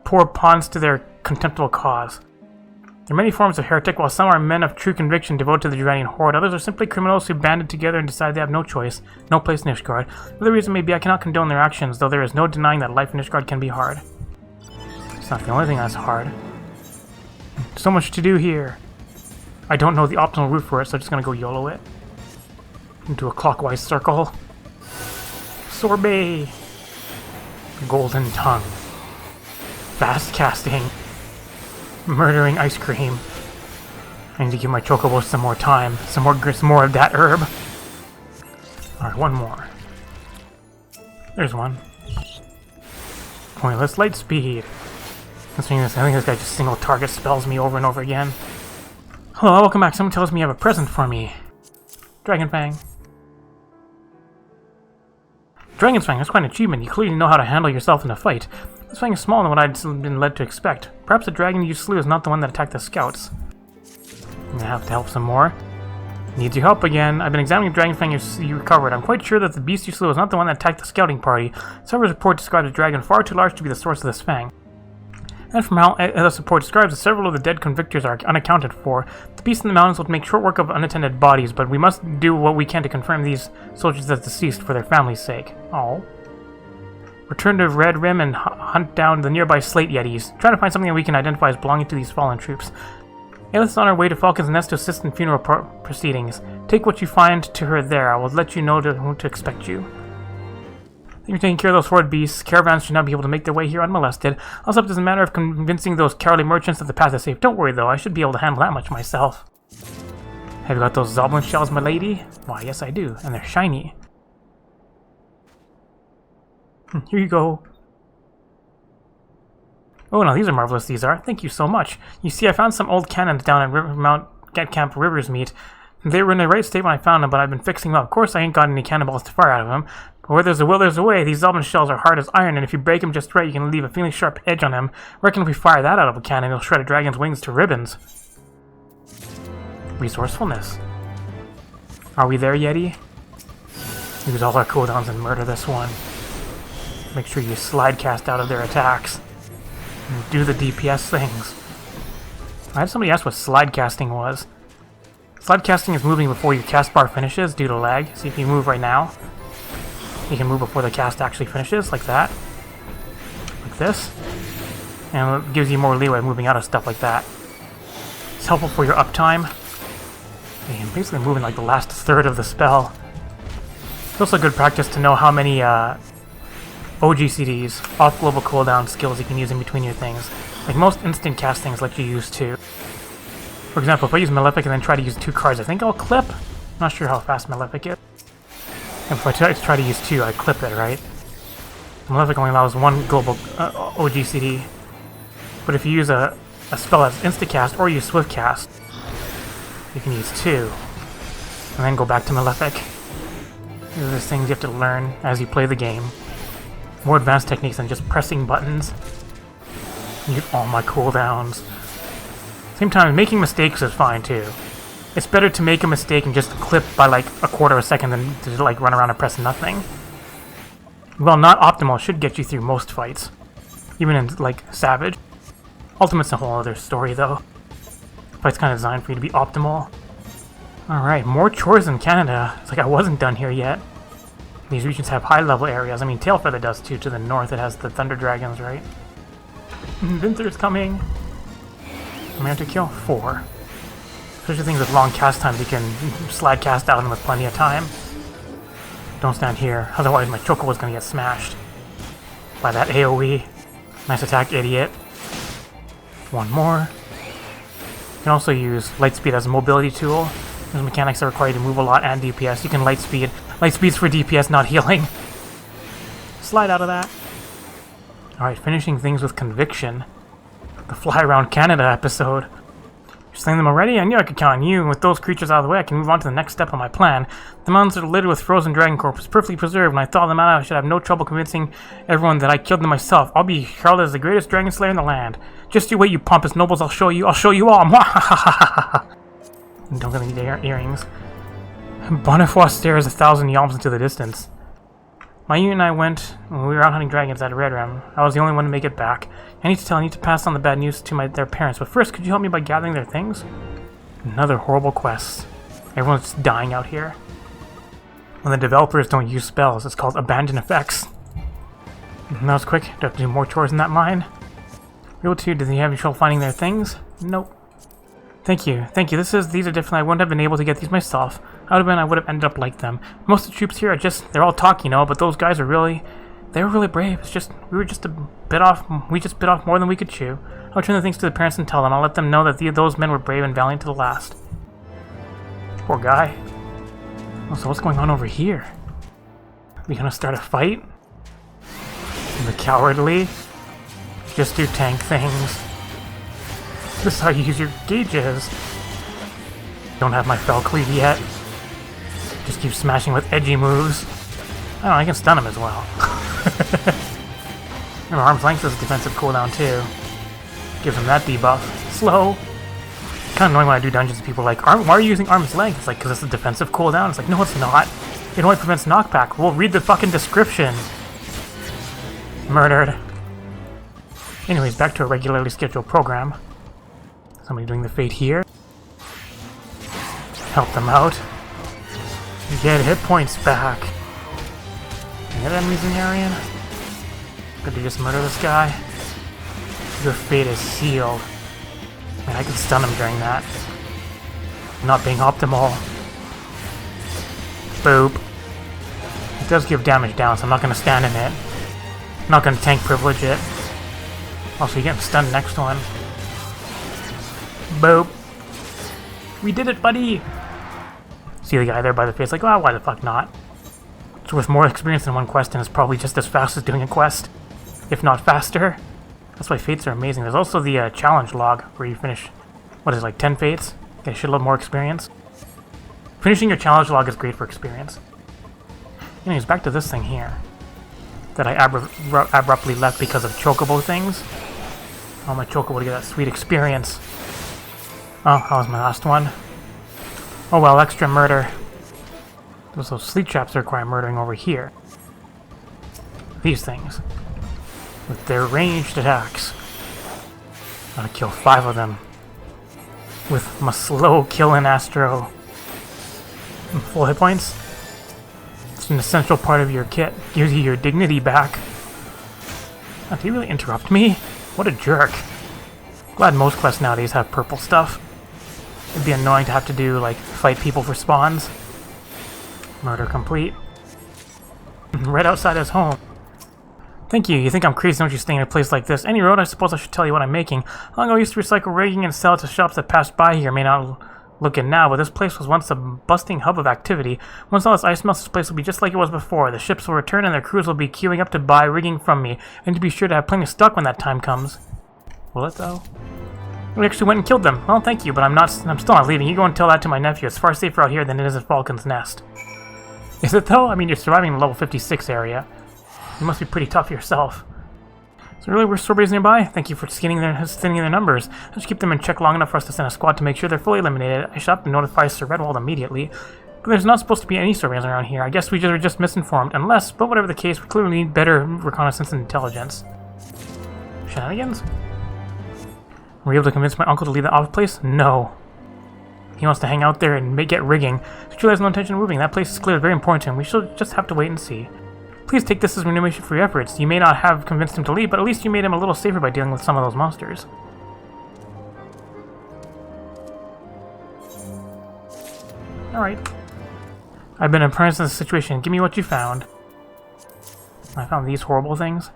Speaker 2: poor pawns to their contemptible cause. There are many forms of heretic, while some are men of true conviction devoted to the Duranian horde. Others are simply criminals who banded together and decide they have no choice, no place in Ishgard. The reason may be I cannot condone their actions, though there is no denying that life in Ishgard can be hard. It's not the only thing that's hard. So much to do here. I don't know the optimal route for it, so I'm just gonna go YOLO it. Into a clockwise circle. Sorbet! Golden tongue. Fast casting. Murdering ice cream. I need to give my chocobo some more time. Some more of that herb. Alright, one more. There's one. Pointless light speed. I think this guy just single target spells me over and over again. Hello, welcome back. Someone tells me you have a present for me. Dragonfang. Dragonfang, that's quite an achievement. You clearly know how to handle yourself in a fight. This fang is smaller than what I'd been led to expect. Perhaps the dragon you slew is not the one that attacked the scouts. I'm gonna have to help some more. Needs your help again. I've been examining the Dragonfang you recovered. I'm quite sure that the beast you slew is not the one that attacked the scouting party. Several reports describe the dragon far too large to be the source of this fang. And from how this report describes, several of the dead convictors are unaccounted for. The beast in the mountains will make short work of unattended bodies, but we must do what we can to confirm these soldiers as deceased for their family's sake. Oh. Return to Red Rim and hunt down the nearby Slate Yetis. Try to find something that we can identify as belonging to these fallen troops. Aelith's on her way to Falcon's Nest to assist in funeral proceedings. Take what you find to her there. I will let you know whom to expect you. You're taking care of those horrid beasts. Caravans should not be able to make their way here unmolested. Also, it doesn't matter of convincing those cowardly merchants that the path is safe. Don't worry, though. I should be able to handle that much myself. Have you got those Zoblin shells, my lady? Why, yes, I do. And they're shiny. Here you go. Oh, now these are marvelous, these are. Thank you so much. You see, I found some old cannons down at Mount Camp River's Meet. They were in the right state when I found them, but I've been fixing them up. Of course, I ain't got any cannonballs to fire out of them. But where there's a will, there's a way. These Zoblin shells are hard as iron, and if you break them just right, you can leave a feeling sharp edge on them. Reckon if we fire that out of a cannon, it'll shred a dragon's wings to ribbons. Resourcefulness. Are we there, Yeti? Use all our cooldowns and murder this one. Make sure you slide cast out of their attacks. And do the DPS things. I had somebody ask what slide casting was. Slide casting is moving before your cast bar finishes due to lag. See if you move right now. You can move before the cast actually finishes, like that. Like this. And it gives you more leeway moving out of stuff like that. It's helpful for your uptime. And basically moving like the last third of the spell. It's also good practice to know how many OGCDs, off global cooldown skills you can use in between your things. Like most instant cast things let you use 2. For example, if I use Malefic and then try to use 2 cards, I think I'll clip. Not sure how fast Malefic is. And if I try to use 2, I clip it, right? Malefic only allows 1 global OGCD. But if you use a spell as instacast or use swift cast, you can use 2. And then go back to Malefic. These are the things you have to learn as you play the game. More advanced techniques than just pressing buttons. You get all my cooldowns. Same time, making mistakes is fine too. It's better to make a mistake and just clip by like a quarter of a second than to like run around and press nothing. Well, not optimal should get you through most fights. Even in like Savage. Ultimate's a whole other story though. Fight's kind of designed for you to be optimal. Alright, more chores in Canada. It's like I wasn't done here yet. These regions have high level areas. I mean, Tailfeather does too. To the north it has the Thunder Dragons, right? Vinter's coming. I'm gonna have to kill 4. Especially things with long cast times, you can slide cast out of them with plenty of time. Don't stand here, otherwise my chocobo is gonna get smashed by that AoE. Nice attack, idiot. 1 more. You can also use Lightspeed as a mobility tool. Those mechanics are required to move a lot and DPS. You can Lightspeed. Lightspeed's for DPS, not healing. Slide out of that. Alright, finishing things with Conviction. The Fly Around Canada episode. You're slaying them already? I knew I could count on you. With those creatures out of the way, I can move on to the next step of my plan. The mountains are littered with frozen dragon corpses, perfectly preserved. When I thaw them out, I should have no trouble convincing everyone that I killed them myself. I'll be heralded as the greatest dragon slayer in the land. Just you wait, you pompous nobles. I'll show you all. Don't get any earrings. Bonifoy stares 1,000 yalms into the distance. My unit and I went when we were out hunting dragons at Red Ram. I was the only one to make it back. I need to pass on the bad news to their parents. But first, could you help me by gathering their things? Another horrible quest. Everyone's dying out here. When the developers don't use spells, it's called abandon effects. That was quick. Do I have to do more chores in that mine? Real 2, did they have any trouble finding their things? Nope. Thank you. These are different. I wouldn't have been able to get these myself. I would have ended up like them. Most of the troops here they're all talk, you know, but those guys they were really brave. It's just, we just bit off more than we could chew. I'll return the things to the parents and tell them. I'll let them know that those men were brave and valiant to the last. Poor guy. Oh, so what's going on over here? Are we gonna start a fight? The cowardly? Just do tank things. This is how you use your gauges. Don't have my fell cleave yet. Just keep smashing with edgy moves. I don't know, I can stun him as well. Remember, arm's length is a defensive cooldown too. Gives him that debuff. Slow. Kind of annoying when I do dungeons and people are like, why are you using arm's length? It's like, because it's a defensive cooldown. It's like, no it's not. It only prevents knockback. Well, read the fucking description. Murdered. Anyways, back to a regularly scheduled program. Somebody doing the fate here. Help them out. Get hit points back. Any other enemies in the area? Could you just murder this guy? Your fate is sealed. Man, I can stun him during that. Not being optimal. Boop. It does give damage down, so I'm not going to stand in it. I'm not going to tank privilege it. Also, you get stunned next one. Boop. We did it, buddy! See the guy there by the face, like, oh, why the fuck not? It's worth more experience than one quest, and it's probably just as fast as doing a quest, if not faster. That's why fates are amazing. There's also the challenge log, where you finish, what is it, like 10 fates? Get a shitload more experience. Finishing your challenge log is great for experience. Anyways, back to this thing here. That I abruptly left because of chocobo things. Oh, my chocobo to get that sweet experience. Oh, that was my last one. Oh well, extra murder. There's those sleep traps that require murdering over here. These things. With their ranged attacks. Gotta kill 5 of them. With my slow killing Astro. Full hit points. It's an essential part of your kit. Gives you your dignity back. Oh, did he really interrupt me? What a jerk. Glad most quests nowadays have purple stuff. It'd be annoying to have to do, like, fight people for spawns. Murder complete. Right outside his home. Thank you. You think I'm crazy, don't you, staying in a place like this? Any road, I suppose I should tell you what I'm making. Long ago, I used to recycle rigging and sell it to shops that passed by here. May not look it now, but this place was once a busting hub of activity. Once all this ice melts, this place will be just like it was before. The ships will return and their crews will be queuing up to buy rigging from me. And to be sure to have plenty of stock when that time comes. Will it, though? We actually went and killed them. Well, thank you, but I'm still not leaving. You go and tell that to my nephew. It's far safer out here than it is at Falcon's Nest. Is it, though? I mean, you're surviving the level 56 area. You must be pretty tough yourself. So really, we're strawberries nearby? Thank you for thinning their numbers. Let's keep them in check long enough for us to send a squad to make sure they're fully eliminated. I shall have to notify Sir Redwald immediately. But there's not supposed to be any strawberries around here. I guess we were just misinformed. Unless, but whatever the case, we clearly need better reconnaissance and intelligence. Shenanigans? Were you able to convince my uncle to leave the office place? No. He wants to hang out there and get rigging. So Julie has no intention of moving. That place is clearly very important to him. We shall just have to wait and see. Please take this as remuneration for your efforts. You may not have convinced him to leave, but at least you made him a little safer by dealing with some of those monsters. Alright. I've been impressed in this situation. Give me what you found. I found these horrible things.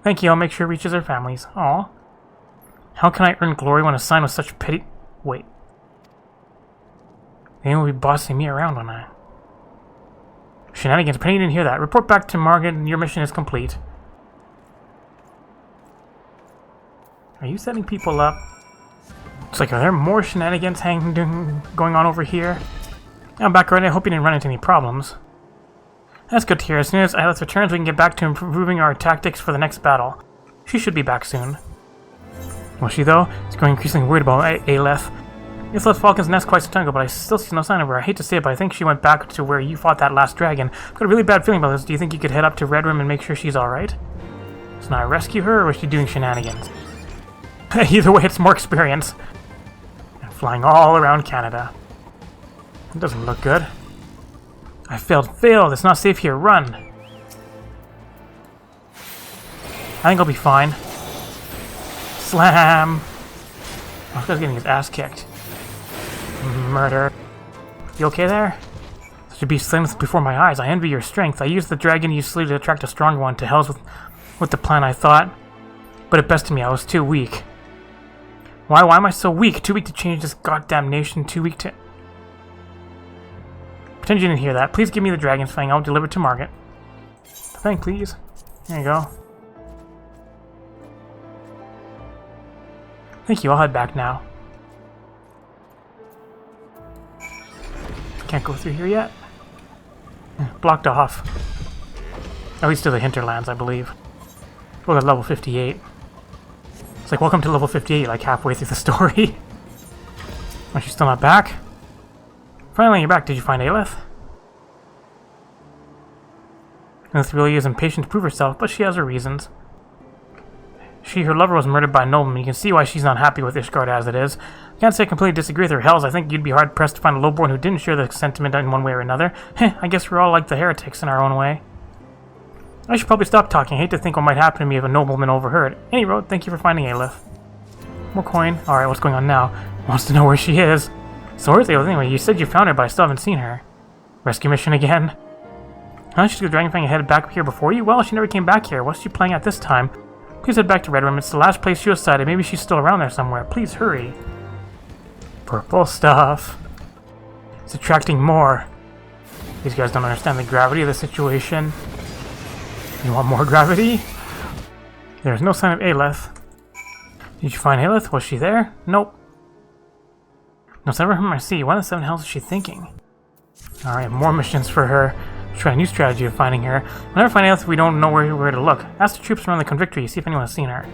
Speaker 2: Thank you. I'll make sure it reaches their families. Aw. How can I earn glory when assigned with such pity? Wait. They will be bossing me around when I... Shenanigans. Pretty didn't hear that. Report back to Margaret and your mission is complete. Are you setting people up? It's like, are there more shenanigans going on over here? I'm back already. I hope you didn't run into any problems. That's good to hear. As soon as Alice returns, we can get back to improving our tactics for the next battle. She should be back soon. Was she, though? It's growing increasingly worried about Aleph. It's left Falcon's Nest quite some time ago, but I still see no sign of her. I hate to say it, but I think she went back to where you fought that last dragon. I've got a really bad feeling about this. Do you think you could head up to Red Room and make sure she's alright? So now I rescue her, or was she doing shenanigans? Either way, it's more experience. And flying all around Canada. It doesn't look good. I failed. It's not safe here. Run. I think I'll be fine. Slam! Oh, this guy's getting his ass kicked. Murder. You okay there? Should be slain before my eyes. I envy your strength. I used the dragon you slew to attract a stronger one. To hell's with the plan, I thought. But it bested me. I was too weak. Why am I so weak? Too weak to change this goddamn nation. Too weak to... Pretend you didn't hear that. Please give me the dragon's fang. I'll deliver it to Margaret. Thank, please. There you go. Thank you. I'll head back now. Can't go through here yet. Blocked off. At least to the hinterlands, I believe. We're at level 58. It's like, welcome to level 58, like halfway through the story. Oh, she's still not back? Finally, you're back. Did you find Aleph? Aleph really is impatient to prove herself, but she has her reasons. Her lover was murdered by a nobleman. You can see why she's not happy with Ishgard as it is. I can't say I completely disagree with her. Hells, I think you'd be hard-pressed to find a lowborn who didn't share the sentiment in one way or another. I guess we're all like the heretics in our own way. I should probably stop talking. I hate to think what might happen to me if a nobleman overheard. Any road, thank you for finding Aleph. more coin. Alright, what's going on now? Wants to know where she is. So where's Hilda anyway? You said you found her, but I still haven't seen her. Rescue mission again? Huh? She's got Dragonfang and headed back here before you? Well, she never came back here. What's she playing at this time? Please head back to Red Room. It's the last place she was sighted. Maybe she's still around there somewhere. Please hurry. Purple stuff. It's attracting more. These guys don't understand the gravity of the situation. You want more gravity? There's no sign of Aelith. Did you find Aelith? Was she there? Nope. No sign of her I see. What in the seven hells is she thinking? Alright, more missions for her. Try a new strategy of finding her. Whenever we find Aelith, we don't know where to look. Ask the troops around the Convictor, see if anyone has seen her.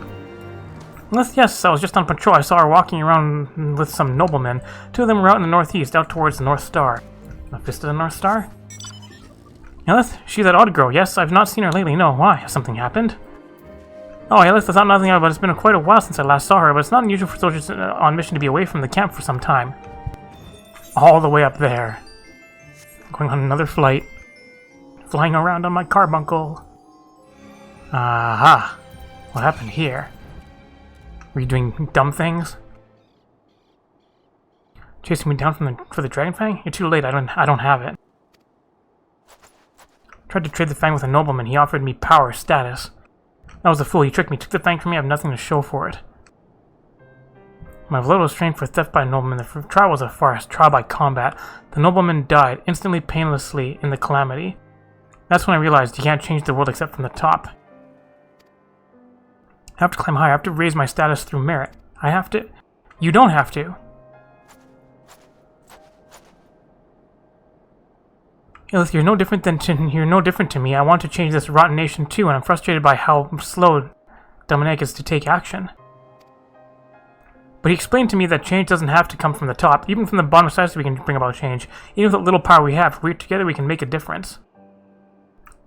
Speaker 2: Yes, I was just on patrol. I saw her walking around with some noblemen. Two of them were out in the northeast, out towards the North Star. A fist of the North Star? Aelith? She's that odd girl. Yes, I've not seen her lately. No, why? Has something happened? Oh, Aelith, I thought nothing of it, but it's been quite a while since I last saw her, but it's not unusual for soldiers on mission to be away from the camp for some time. All the way up there. Going on another flight. Flying around on my carbuncle. Aha. What happened here? Were you doing dumb things? Chasing me down for the Dragonfang? You're too late, I don't have it. Tried to trade the Fang with a nobleman. He offered me power, status. That was a fool. He tricked me, took the Fang from me. I have nothing to show for it. My blood was trained for theft by a nobleman. The trial was a farce, trial by combat. The nobleman died, instantly, painlessly, in the calamity. That's when I realized you can't change the world except from the top. I have to climb higher. I have to raise my status through merit. I have to... You don't have to. Aelith, you're no different to me. I want to change this rotten nation too, and I'm frustrated by how slow Dominic is to take action. But he explained to me that change doesn't have to come from the top. Even from the bottom of society we can bring about change. Even with the little power we have, if we're together we can make a difference.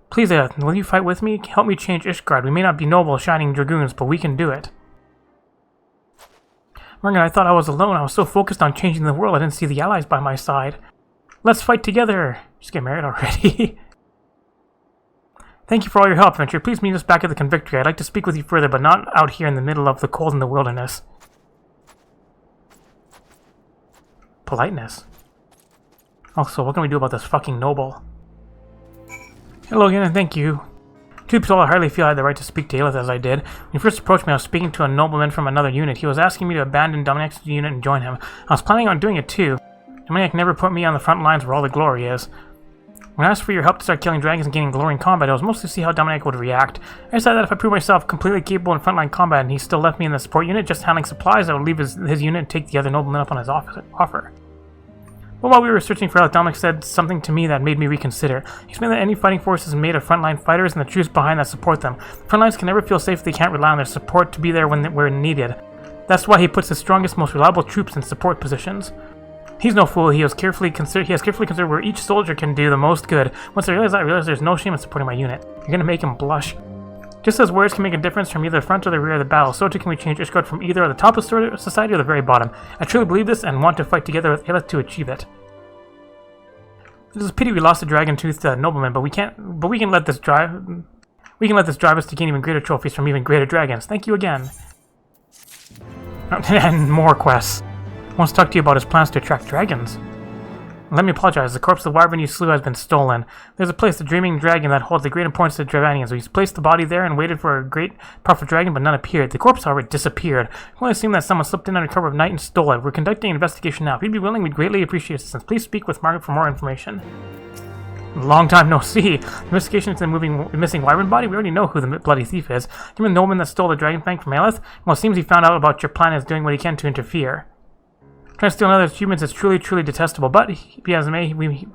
Speaker 2: Please, Aelith, will you fight with me? Help me change Ishgard. We may not be noble, shining dragoons, but we can do it. Morgan, I thought I was alone. I was so focused on changing the world, I didn't see the allies by my side. Let's fight together. Just get married already. Thank you for all your help, Adventure. Please meet us back at the Convictory. I'd like to speak with you further, but not out here in the middle of the cold in the wilderness. Politeness. Also, what can we do about this fucking noble? Hello again, and thank you. Two people I hardly feel I had the right to speak to Aelith as I did. When he first approached me, I was speaking to a nobleman from another unit. He was asking me to abandon Dominic's unit and join him. I was planning on doing it too. Dominic never put me on the front lines where all the glory is. When I asked for your help to start killing dragons and gaining glory in combat, it was mostly to see how Dominic would react. I decided that if I proved myself completely capable in frontline combat and he still left me in the support unit just handling supplies, I would leave his unit and take the other nobleman up on his offer. But while we were searching for Aelith, Dominic said something to me that made me reconsider. He explained that any fighting force is made of frontline fighters and the troops behind that support them. Frontlines can never feel safe if they can't rely on their support to be there where needed. That's why he puts his strongest, most reliable troops in support positions. He's no fool. He has carefully considered where each soldier can do the most good. Once I realized there's no shame in supporting my unit. You're gonna make him blush. Just as words can make a difference from either the front or the rear of the battle, so too can we change Ishgard from either the top of society or the very bottom. I truly believe this and want to fight together with Aelith to achieve it. It is a pity we lost the dragon-toothed nobleman, but we can let this drive us to gain even greater trophies from even greater dragons. Thank you again. And more quests. Wants to talk to you about his plans to attract dragons. Let me apologize. The corpse of the wyvern you slew has been stolen. There's a place, the Dreaming Dragon, that holds a great importance to the Dravanians. We've placed the body there and waited for a great, powerful dragon, but none appeared. The corpse, however, disappeared. We only assume that someone slipped in under cover of night and stole it. We're conducting an investigation now. If you'd be willing, we'd greatly appreciate assistance. Please speak with Margaret for more information. Long time no see. Investigation into the missing wyvern body? We already know who the bloody thief is. Given the nobleman that stole the dragon fang from Aelith? Well, it seems he found out about your plan and is doing what he can to interfere. Trying to steal another's achievements is truly, truly detestable, but be as it may, we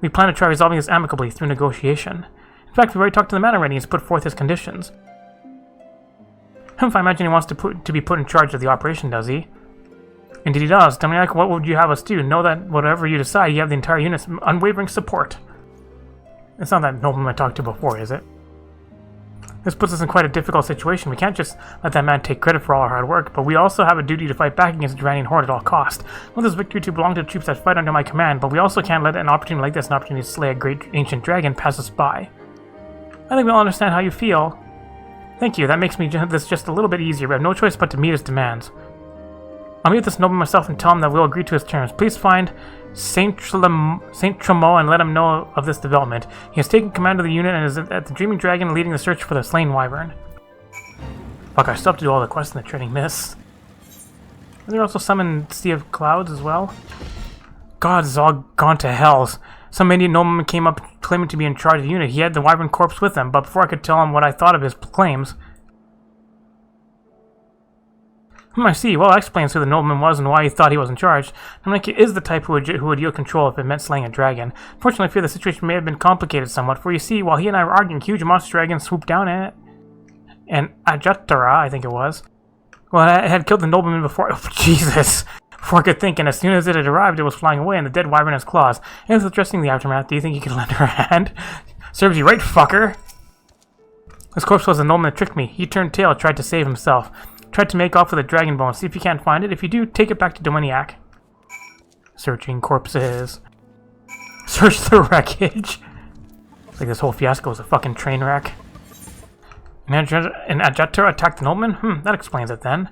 Speaker 2: plan to try resolving this amicably through negotiation. In fact, we've already talked to the man already and he's put forth his conditions. If I imagine he wants to be put in charge of the operation, does he? Indeed he does. Dominic, what would you have us do? Know that whatever you decide, you have the entire unit's unwavering support. It's not that nobleman I talked to before, is it? This puts us in quite a difficult situation. We can't just let that man take credit for all our hard work, but we also have a duty to fight back against the Duranian horde at all cost. I want this victory to belong to the troops that fight under my command, but we also can't let an opportunity like this, an opportunity to slay a great ancient dragon, pass us by. I think we all understand how you feel. Thank you, that makes me this just a little bit easier. We have no choice but to meet his demands. I'll meet this nobleman myself and tell him that we'll agree to his terms. Please find Saint Tremo and let him know of this development. He has taken command of the unit and is at the Dreaming Dragon leading the search for the slain wyvern. Fuck, I still have to do all the quests in the Treading Mist. Are there also some in Sea of Clouds as well? God, it's all gone to hells. Some idiot nobleman came up claiming to be in charge of the unit. He had the wyvern corpse with him, but before I could tell him what I thought of his claims... I see. Well, that explains who the nobleman was and why he thought he was in charge. Dominic is the type who would yield control if it meant slaying a dragon. Fortunately, I fear the situation may have been complicated somewhat, for you see, while he and I were arguing, huge monster dragons swooped down and Ajatara, I think it was. Well, it had killed the nobleman before... Oh, Jesus! Before I could think, and as soon as it had arrived, it was flying away, and the dead wyvern has claws. And with addressing the aftermath, do you think you could lend her a hand? Serves you right, fucker! This corpse was the nobleman that tricked me. He turned tail, tried to save himself. Tried to make off with a dragon bone. See if you can't find it. If you do, take it back to Dominiac. Searching corpses. Search the wreckage. It's like this whole fiasco was a fucking train wreck. An Ajatara attacked the nobleman? That explains it then.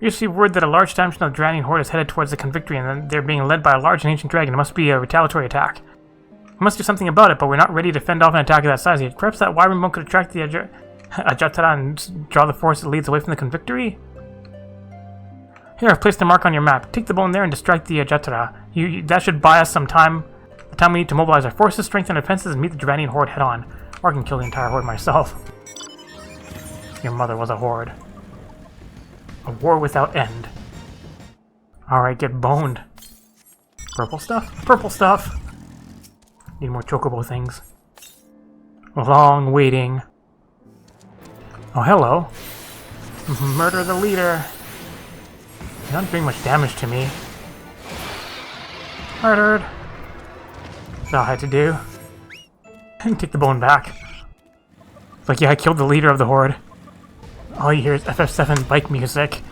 Speaker 2: We received word that a large faction of the Dranian horde is headed towards the Convictor, and then they're being led by a large and ancient dragon. It must be a retaliatory attack. We must do something about it, but we're not ready to fend off an attack of that size yet. Perhaps that wyvern bone could attract the Ajatara and draw the force that leads away from the Convictory? Here, I've placed a mark on your map. Take the bone there and distract the Ajatara. That should buy us some time. The time we need to mobilize our forces, strengthen our defenses, and meet the Dranian horde head on. Or I can kill the entire horde myself. Your mother was a horde. A war without end. Alright, get boned. Purple stuff? Purple stuff! Need more chocobo things. Long waiting. Oh, hello. Murder the leader. You're not doing much damage to me. Murdered. That's all I had to do. Take the bone back. It's like, yeah, I killed the leader of the horde. All you hear is FF7 bike music.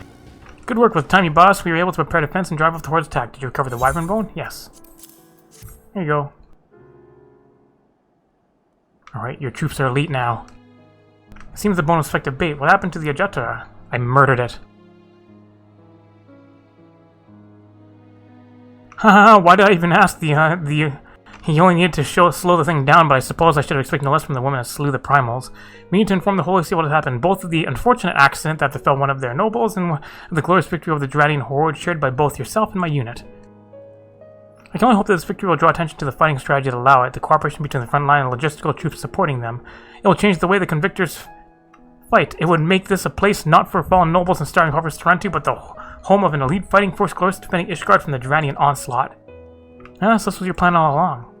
Speaker 2: Good work with the tiny boss. We were able to prepare defense and drive off the horde's attack. Did you recover the wyvern bone? Yes. Here you go. Alright, your troops are elite now. It seems the bone was effective bait. What happened to the Ajatara? I murdered it. Haha, why did I even ask He only needed to slow the thing down, but I suppose I should have expected no less from the woman that slew the primals. We need to inform the Holy See what had happened, both of the unfortunate accident that befell one of their nobles and the glorious victory over the Dradian horde shared by both yourself and my unit. I can only hope that this victory will draw attention to the fighting strategy that allow it, the cooperation between the front line and logistical troops supporting them. It will change the way the Convictors fight. It would make this a place not for fallen nobles and starving hovers to run to, but the home of an elite fighting force glorious defending Ishgard from the Dranian onslaught. Yes, this was your plan all along.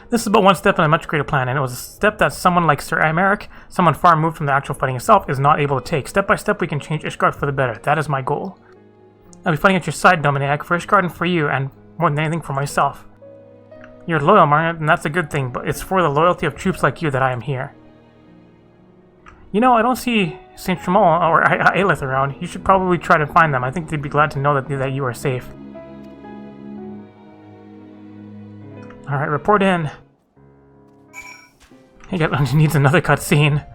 Speaker 2: This is but one step in a much greater plan, and it was a step that someone like Sir Americ, someone far removed from the actual fighting itself, is not able to take. Step by step we can change Ishgard for the better. That is my goal. I'll be fighting at your side, Dominic, for Ishgard and for you, and more than anything for myself. You're loyal, Margaret, and that's a good thing, but it's for the loyalty of troops like you that I am here. You know, I don't see St. Tremol or Aelith around. You should probably try to find them. I think they'd be glad to know that you are safe. Alright, report in. He needs another cutscene.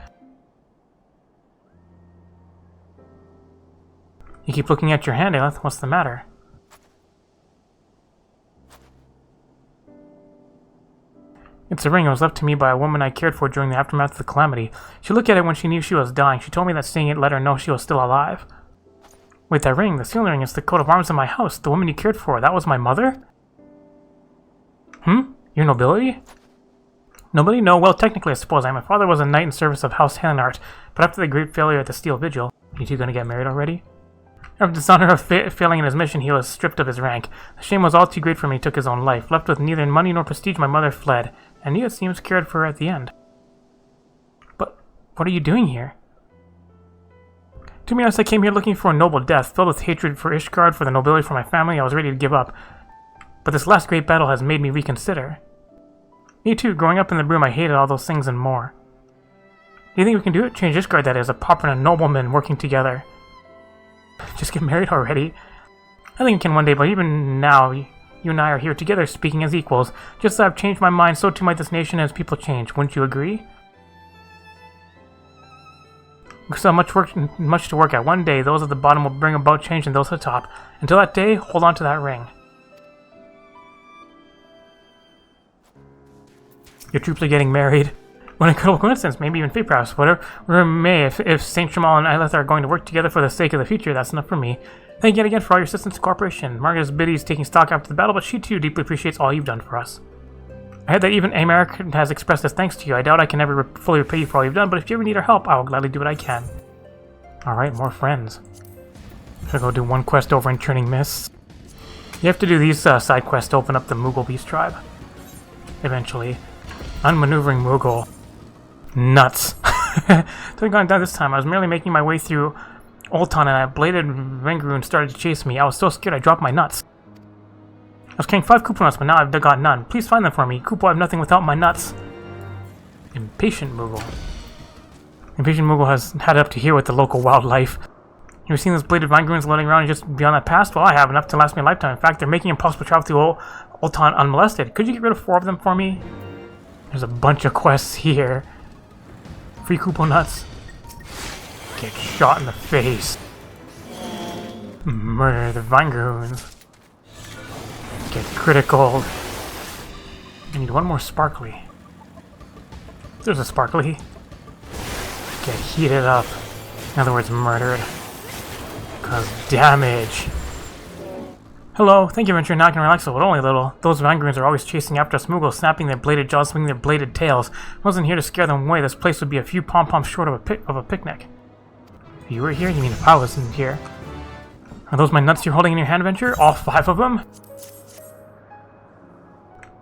Speaker 2: You keep looking at your hand, Aelith. What's the matter? It's a ring. It was left to me by a woman I cared for during the aftermath of the calamity. She looked at it when she knew she was dying. She told me that seeing it let her know she was still alive. Wait, that ring, the sealing ring, is the coat of arms in my house. The woman you cared for, that was my mother? Your nobility? Nobility? No, well, technically I suppose I am. My father was a knight in service of House Hanart, but after the great failure at the Steel Vigil... You two gonna get married already? After the dishonor of failing in his mission, he was stripped of his rank. The shame was all too great for me, he took his own life. Left with neither money nor prestige, my mother fled. And you, it seems, cared for her at the end. But what are you doing here? To be honest, I came here looking for a noble death. Filled with hatred for Ishgard, for the nobility, for my family, I was ready to give up. But this last great battle has made me reconsider. Me too, growing up in the Broom, I hated all those things and more. Do you think we can do it? Change Ishgard, that is, a pauper and a nobleman working together. Just get married already? I think we can one day, but even now, you and I are here together speaking as equals. Just as I've changed my mind, so too might this nation as people change. Wouldn't you agree? We still have much to work at. One day, those at the bottom will bring about change and those at the top. Until that day, hold on to that ring. Your troops are getting married. What an incredible coincidence, maybe even fate perhaps. Whatever it may, if Saint Jamal and Ilith are going to work together for the sake of the future, that's enough for me. Thank you again for all your assistance and cooperation. Margaret's Biddy is taking stock after the battle, but she too deeply appreciates all you've done for us. I heard that even American has expressed his thanks to you. I doubt I can ever fully repay you for all you've done, but if you ever need our help, I will gladly do what I can. Alright, more friends. Should go do one quest over in Churning Mists. You have to do these side quests to open up the Moogle Beast tribe. Eventually. Unmaneuvering Moogle. Nuts. Didn't go down this time. I was merely making my way through Olton and a bladed Vengroon started to chase me. I was so scared I dropped my nuts. I was carrying 5 Koopa nuts, but now I've got none. Please find them for me. Koopa, I have nothing without my nuts. Impatient Moogle. Impatient Moogle has had it up to here with the local wildlife. Have you seen those bladed Vengroons floating around just beyond that past? Well, I have enough to last me a lifetime. In fact, they're making it impossible to travel through Olton unmolested. Could you get rid of 4 of them for me? There's a bunch of quests here. Free Koopa nuts. Get shot in the face. Murder the Vengroons. Get critical. I need one more sparkly. There's a sparkly. Get heated up. In other words, murdered. Cause damage. Hello, thank you, Venture. Now I can relax a little, only a little. Those Vengroons are always chasing after us Moogles, snapping their bladed jaws, swinging their bladed tails. I wasn't here to scare them away. This place would be a few pom-poms short of a picnic. If you were here? You mean if I wasn't here? Are those my nuts you're holding in your hand, Venture? All 5 of them?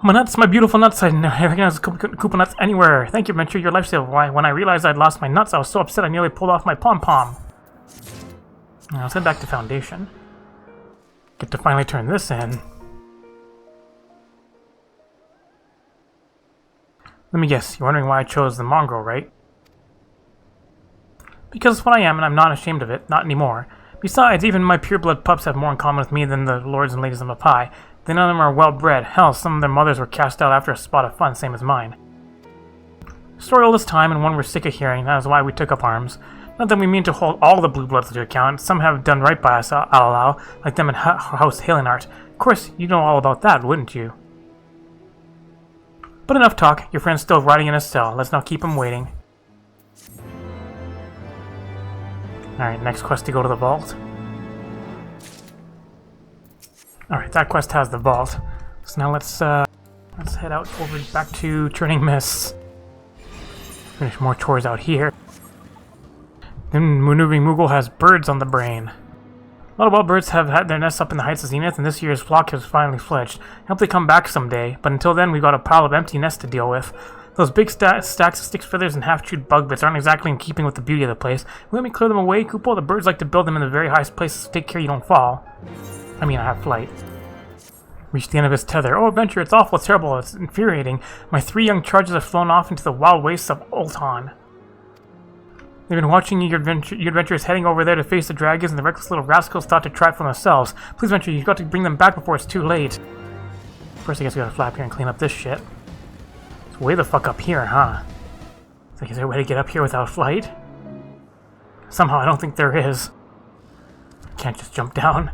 Speaker 2: My nuts, my beautiful nuts. I recognize Koopa nuts anywhere. Thank you, Venture. Your lifesaver. Why, when I realized I'd lost my nuts, I was so upset I nearly pulled off my pom-pom. Now let's head back to Foundation. Get to finally turn this in. Let me guess, you're wondering why I chose the mongrel, right? Because it's what I am, and I'm not ashamed of it. Not anymore. Besides, even my pureblood pups have more in common with me than the lords and ladies of Mapai. None of them are well-bred. Hell, some of their mothers were cast out after a spot of fun, same as mine. Story all this time, and one we're sick of hearing. That is why we took up arms. Not that we mean to hold all the blue bloods to account. Some have done right by us, I'll allow, like them in House Halenart. Of course, you know all about that, wouldn't you? But enough talk. Your friend's still rotting in his cell. Let's not keep him waiting. Alright, next quest to go to the vault. Alright, that quest has the vault. So now let's head out over back to Churning Mists. Finish more chores out here. Then Maneuvering Moogle has birds on the brain. A lot of wild birds have had their nests up in the heights of Zenith, and this year's flock has finally fledged. I hope they come back someday, but until then we've got a pile of empty nests to deal with. Those big stacks of sticks, feathers, and half-chewed bug bits aren't exactly in keeping with the beauty of the place. Let me clear them away, Koopa. The birds like to build them in the very highest places, so take care you don't fall. I mean, I have flight. Reached the end of his tether. Oh, adventure, it's awful, it's terrible, it's infuriating. My 3 young charges have flown off into the wild wastes of Olton. They've been watching you, your adventurers heading over there to face the dragons, and the reckless little rascals thought to try it for themselves. Please, Venture, you've got to bring them back before it's too late. First, I guess we gotta flap here and clean up this shit. It's way the fuck up here, huh? It's like, is there a way to get up here without flight? Somehow, I don't think there is. Can't just jump down.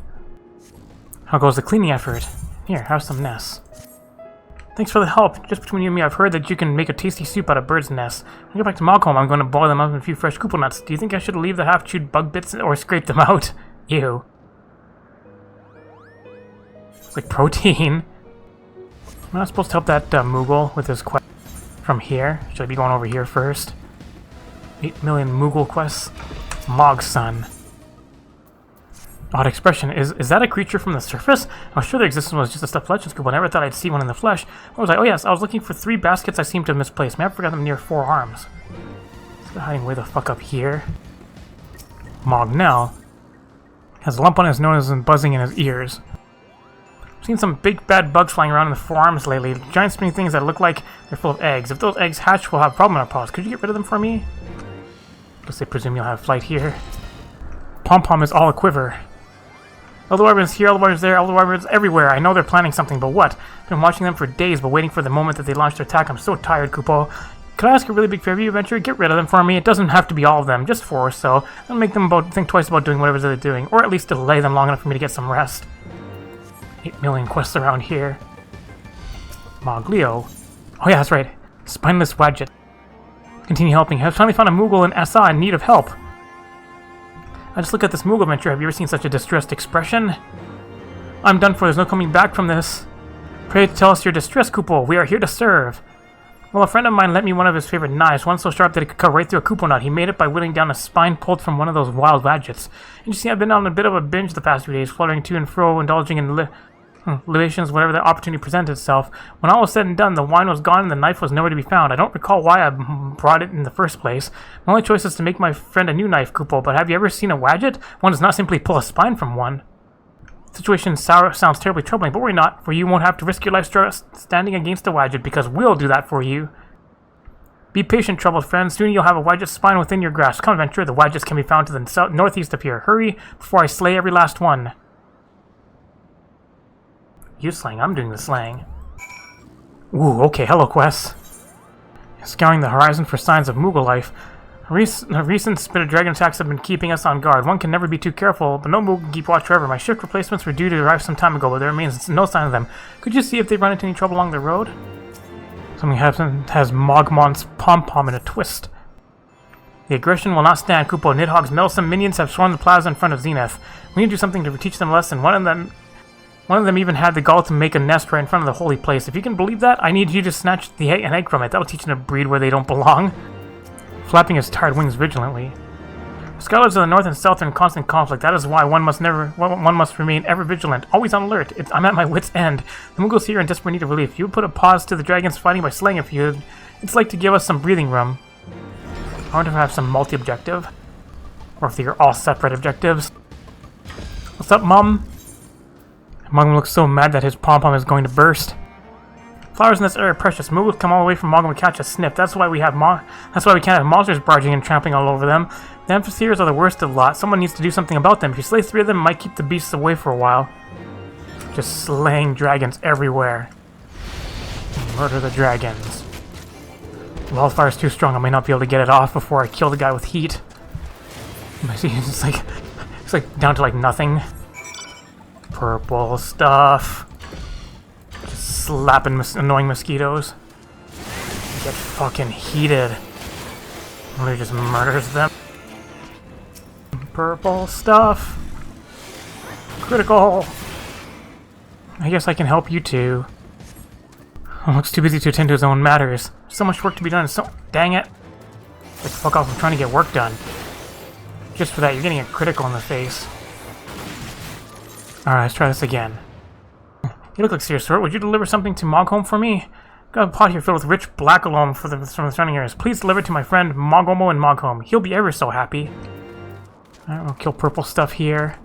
Speaker 2: How goes the cleaning effort? Here, have some nests. Thanks for the help. Just between you and me, I've heard that you can make a tasty soup out of birds' nests. When I get back to Malcolm, I'm going to boil them up in a few fresh Koopa nuts. Do you think I should leave the half-chewed bug bits or scrape them out? Ew. It's like protein. I'm not supposed to help that Moogle with his quest from here. Should I be going over here first? 8 million Moogle quests. Mog's son. Odd expression. Is that a creature from the surface? I was sure their existence was just a stuffed legend scoop. I never thought I'd see one in the flesh. What was I? Oh yes, I was looking for 3 baskets I seem to have misplaced. May I forgot them near 4 arms. Is hiding way the fuck up here? Mognell has a lump on his nose and buzzing in his ears. I've seen some big bad bugs flying around in the 4 arms lately. Giant spinning things that look like they're full of eggs. If those eggs hatch, we'll have a problem in our paws. Could you get rid of them for me? Guess I presume you'll have flight here. Pom-Pom is all a quiver. All the wyverns here, all the wyverns there, all the wyverns everywhere. I know they're planning something, but what? I've been watching them for days, but waiting for the moment that they launch their attack. I'm so tired, Koopa. Could I ask a really big favor, you adventurer? Get rid of them for me. It doesn't have to be all of them, just 4 or so. That'll make them think twice about doing whatever they're doing, or at least delay them long enough for me to get some rest. 8 million quests around here. Moglio. Oh yeah, that's right. Spineless Wadget. Continue helping. I've finally found a Moogle in SA in need of help. I just look at this Moogle adventure. Have you ever seen such a distressed expression? I'm done for. There's no coming back from this. Pray tell us your distress, Kupo. We are here to serve. Well, a friend of mine lent me one of his favorite knives, one so sharp that it could cut right through a Kupo nut. He made it by whittling down a spine pulled from one of those wild Wadgets. And you see, I've been on a bit of a binge the past few days, fluttering to and fro, indulging in libations whenever the opportunity presented itself. When all was said and done, the wine was gone and the knife was nowhere to be found. I don't recall why I brought it in the first place. My only choice is to make my friend a new knife, Kupo, but have you ever seen a Wadget? One does not simply pull a spine from one. The situation sounds terribly troubling, but worry not, for you won't have to risk your life standing against a Wadget, because we'll do that for you. Be patient, troubled friend. Soon you'll have a Wadget spine within your grasp. Come, adventurer, the Wadgets can be found to the northeast of here. Hurry, before I slay every last one. You slaying, I'm doing the slaying. Ooh, okay, hello, quest. Scouring the horizon for signs of Moogle life. Recent spit of dragon attacks have been keeping us on guard. One can never be too careful, but no Moogle can keep watch forever. My shift replacements were due to arrive some time ago, but there remains no sign of them. Could you see if they run into any trouble along the road? Something has Mogmon's pom-pom in a twist. The aggression will not stand. Kupo, Nidhogg's meddlesome minions have swarmed the plaza in front of Zenith. We need to do something to teach them a lesson. One of them even had the gall to make a nest right in front of the holy place. If you can believe that, I need you to snatch an egg from it. That'll teach them to breed where they don't belong. Flapping his tired wings vigilantly. Scholars of the north and south are in constant conflict. That is why one must remain ever vigilant, always on alert. I'm at my wit's end. The Moogles here are in desperate need of relief. You would put a pause to the dragons fighting by slaying a few. It's like to give us some breathing room. I wonder if I have some multi-objective, or if they're all separate objectives. What's up, Mum? Mom looks so mad that his pom-pom is going to burst. Flowers in this area are precious. Moogles come all the way from Moogles to catch a sniff. That's why we can't have monsters barging and trampling all over them. The amphitheaters are the worst of the lot. Someone needs to do something about them. If you slay 3 of them, it might keep the beasts away for a while. Just slaying dragons everywhere. Murder the dragons. Wildfire's too strong. I may not be able to get it off before I kill the guy with heat. It's like down to like nothing. Purple stuff. Just slapping annoying mosquitoes. Get fucking heated. Really just murders them. Purple stuff. Critical. I guess I can help you too. Looks too busy to attend to his own matters. So much work to be done. So dang it. Like fuck off, I'm trying to get work done. Just for that, you're getting a critical in the face. Alright, let's try this again. You look like serious sort. Would you deliver something to Mogholm for me? Got a pot here filled with rich black alum from the surrounding areas. Please deliver it to my friend Mogomo in Mogholm. He'll be ever so happy. Alright, we'll kill purple stuff here.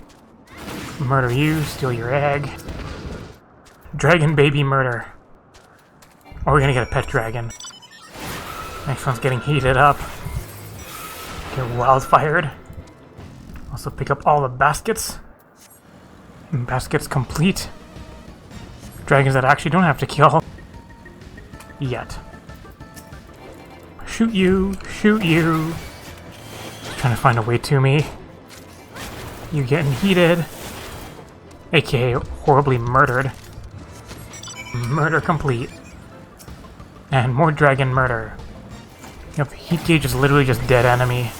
Speaker 2: Murder you, steal your egg. Dragon baby murder. Or we're gonna get a pet dragon. Next one's getting heated up. Get wildfired. Also pick up all the baskets. Baskets complete. Dragons that actually don't have to kill. Yet. Shoot you! Shoot you! Trying to find a way to me. You getting heated. AKA horribly murdered. Murder complete. And more dragon murder. Yep, heat gauge is literally just dead enemy.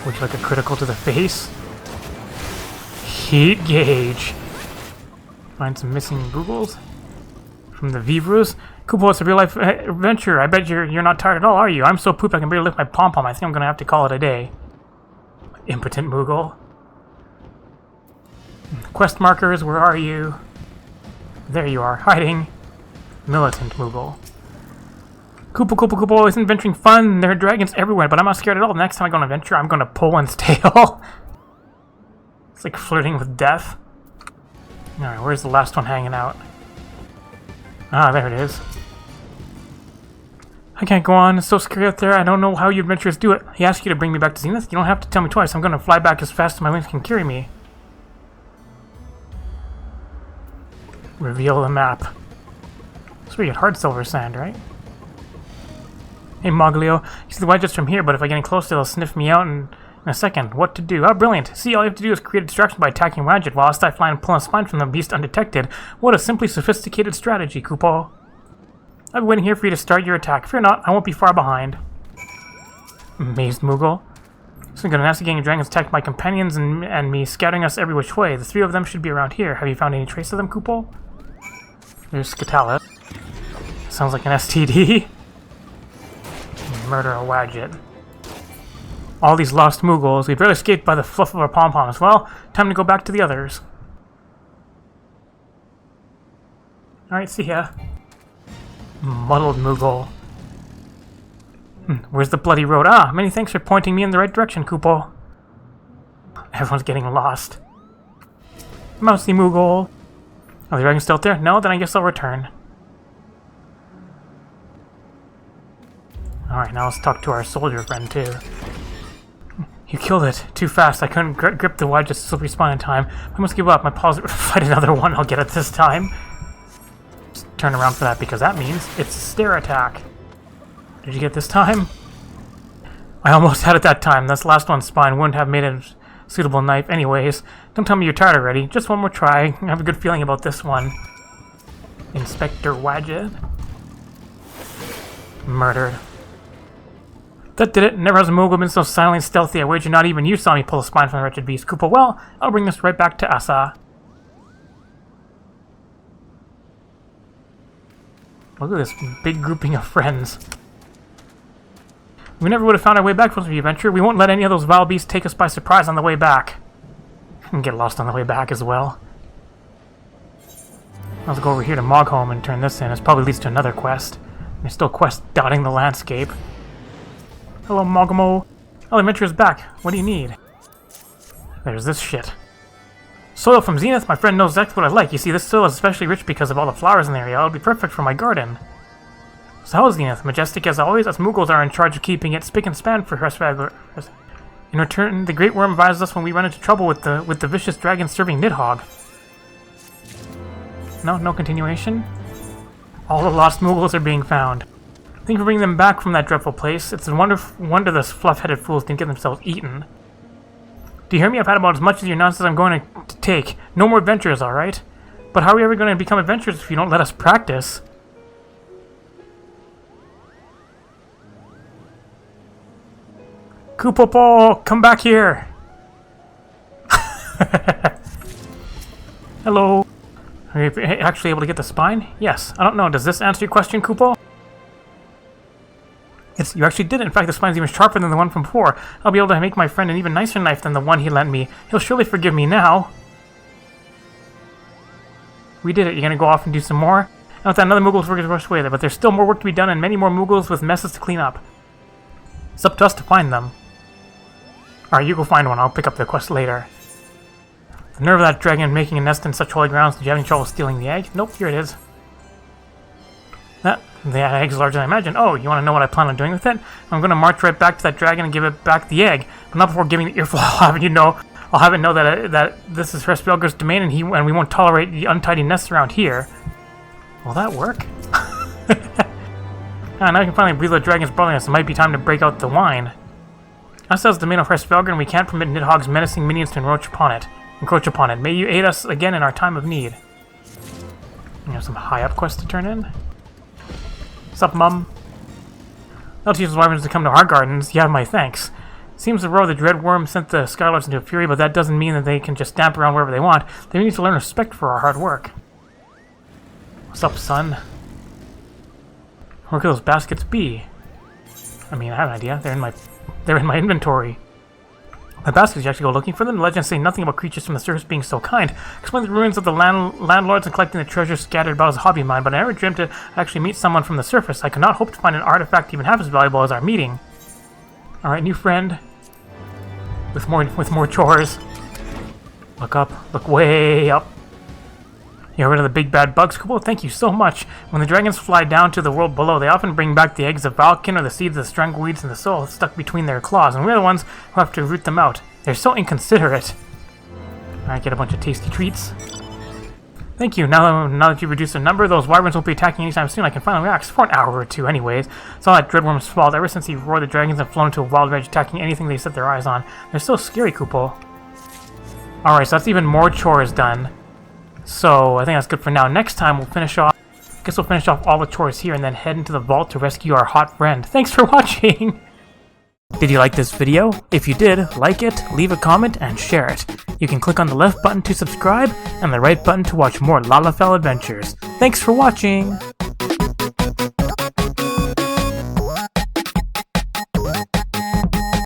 Speaker 2: Would you like a critical to the face? Heat gauge. Find some missing Moogles from the Vivrus. Kupo, it's a real life adventure. I bet you're not tired at all, are you? I'm so pooped I can barely lift my pom-pom. I think I'm gonna have to call it a day. Impotent Moogle. Quest markers, where are you? There you are, hiding. Militant Moogle. Kupo, always adventuring fun. There are dragons everywhere, but I'm not scared at all. The next time I go on an adventure, I'm gonna pull one's tail. It's like flirting with death. Alright, where's the last one hanging out? Ah, there it is. I can't go on. It's so scary out there. I don't know how you adventurers do it. He asked you to bring me back to Zenith. You don't have to tell me twice. I'm gonna fly back as fast as my wings can carry me. Reveal the map. That's where you get hard silver sand, right? Hey, Moglio. You see the wedges from here, but if I get in close, they'll sniff me out in a second. What to do? Oh, brilliant. See, all you have to do is create a distraction by attacking Wadjet while I fly and pull a spine from the beast undetected. What a simply sophisticated strategy, Kupo. I've been waiting here for you to start your attack. Fear not, I won't be far behind. Amazed Moogle. Some good nasty gang of dragons attacked my companions and me, scattering us every which way. The three of them should be around here. Have you found any trace of them, Kupo? There's Skatala. Sounds like an STD. Murder a Wadjet. All these lost Moogles. We barely escaped by the fluff of our pom-poms. Well, time to go back to the others. Alright, see ya. Muddled Moogle. Where's the bloody road? Ah, many thanks for pointing me in the right direction, Kupo. Everyone's getting lost. Mousy Moogle. Are the dragons still out there? No? Then I guess I'll return. Alright, now let's talk to our soldier friend, too. You killed it. Too fast. I couldn't grip the Wadjet's slippery spine in time. I must give up. My paws... Fight another one. I'll get it this time. Just turn around for that, because that means it's a stare attack. Did you get this time? I almost had it that time. This last one's spine wouldn't have made a suitable knife anyways. Don't tell me you're tired already. Just one more try. I have a good feeling about this one. Inspector Wadjet. Murdered. That did it. Never has a Moogle been so silently stealthy. I wager not even you saw me pull a spine from the wretched beast. Kupo, well, I'll bring this right back to Asa. Look at this big grouping of friends. We never would have found our way back from the adventure. We won't let any of those vile beasts take us by surprise on the way back. And get lost on the way back as well. Let's go over here to Mogholm and turn this in. This probably leads to another quest. There's still quests dotting the landscape. Hello, Mogamo. Oh, the adventure is back. What do you need? There's this shit. Soil from Zenith? My friend knows exactly what I like. You see, this soil is especially rich because of all the flowers in the area. It'll be perfect for my garden. So how is Zenith? Majestic as always? Us Moogles are in charge of keeping it spick and span for Hresvagler. In return, the Great Worm advises us when we run into trouble with the vicious dragon serving Nidhogg. No continuation? All the lost Moogles are being found. Thank you for bringing them back from that dreadful place. It's a wonder those fluff-headed fools didn't get themselves eaten. Do you hear me? I've had about as much of your nonsense I'm going to take. No more adventures, alright? But how are we ever going to become adventurers if you don't let us practice? Kupopo, come back here! Hello. Are you actually able to get the spine? Yes. I don't know. Does this answer your question, Kupo? Yes, you actually did it. In fact, the spine's even sharper than the one from before. I'll be able to make my friend an even nicer knife than the one he lent me. He'll surely forgive me now. We did it. You're gonna go off and do some more? Not that another Moogle's work is rushed away there, but there's still more work to be done and many more Moogles with messes to clean up. It's up to us to find them. Alright, you go find one. I'll pick up the quest later. The nerve of that dragon making a nest in such holy grounds. Did you have any trouble stealing the egg? Nope, here it is. The egg's larger than I imagined. Oh, you want to know what I plan on doing with it? I'm going to march right back to that dragon and give it back the egg. But not before giving the earful. I'll have it know that this is Hresvagler's domain and we won't tolerate the untidy nests around here. Will that work? Now I can finally breathe the dragon's brotherliness. It might be time to break out the wine. Us as the domain of Hresvagler, and we can't permit Nidhogg's menacing minions to encroach upon it. May you aid us again in our time of need. We have some high-up quests to turn in. Sup, Mum? I'll teach those wyverns to come to our gardens. You have my thanks. Seems the roar of the dread worm sent the Skylords into a fury, but that doesn't mean that they can just stamp around wherever they want. They need to learn respect for our hard work. What's up, son? Where could those baskets be? I mean, I have an idea. They're in my inventory. My baskets, you actually go looking for them? The legends say nothing about creatures from the surface being so kind. Explain the ruins of the landlords and collecting the treasures scattered about as a hobby of mine, but I never dreamt to actually meet someone from the surface. I could not hope to find an artifact even half as valuable as our meeting. Alright, new friend. With more chores. Look up. Look way up. You're rid of the big bad bugs. Cool, thank you so much. When the dragons fly down to the world below, they often bring back the eggs of Valken or the seeds of the strangleweeds in the soil stuck between their claws, and we're the ones who have to root them out. They're so inconsiderate. Alright, get a bunch of tasty treats. Thank you. Now that you've reduced the number, those wyverns won't be attacking anytime soon. I can finally relax for an hour or two anyways. Saw that dreadworm sprawled ever since he roared the dragons and flown into a wild rage, attacking anything they set their eyes on. They're so scary, Kupo. Alright, so that's even more chores done. So I think that's good for now. Next time we'll finish off all the chores here and then head into the vault to rescue our hot friend. Thanks for watching! Did you like this video? If you did, like it, leave a comment, and share it. You can click on the left button to subscribe, and the right button to watch more Lalafell adventures. Thanks for watching!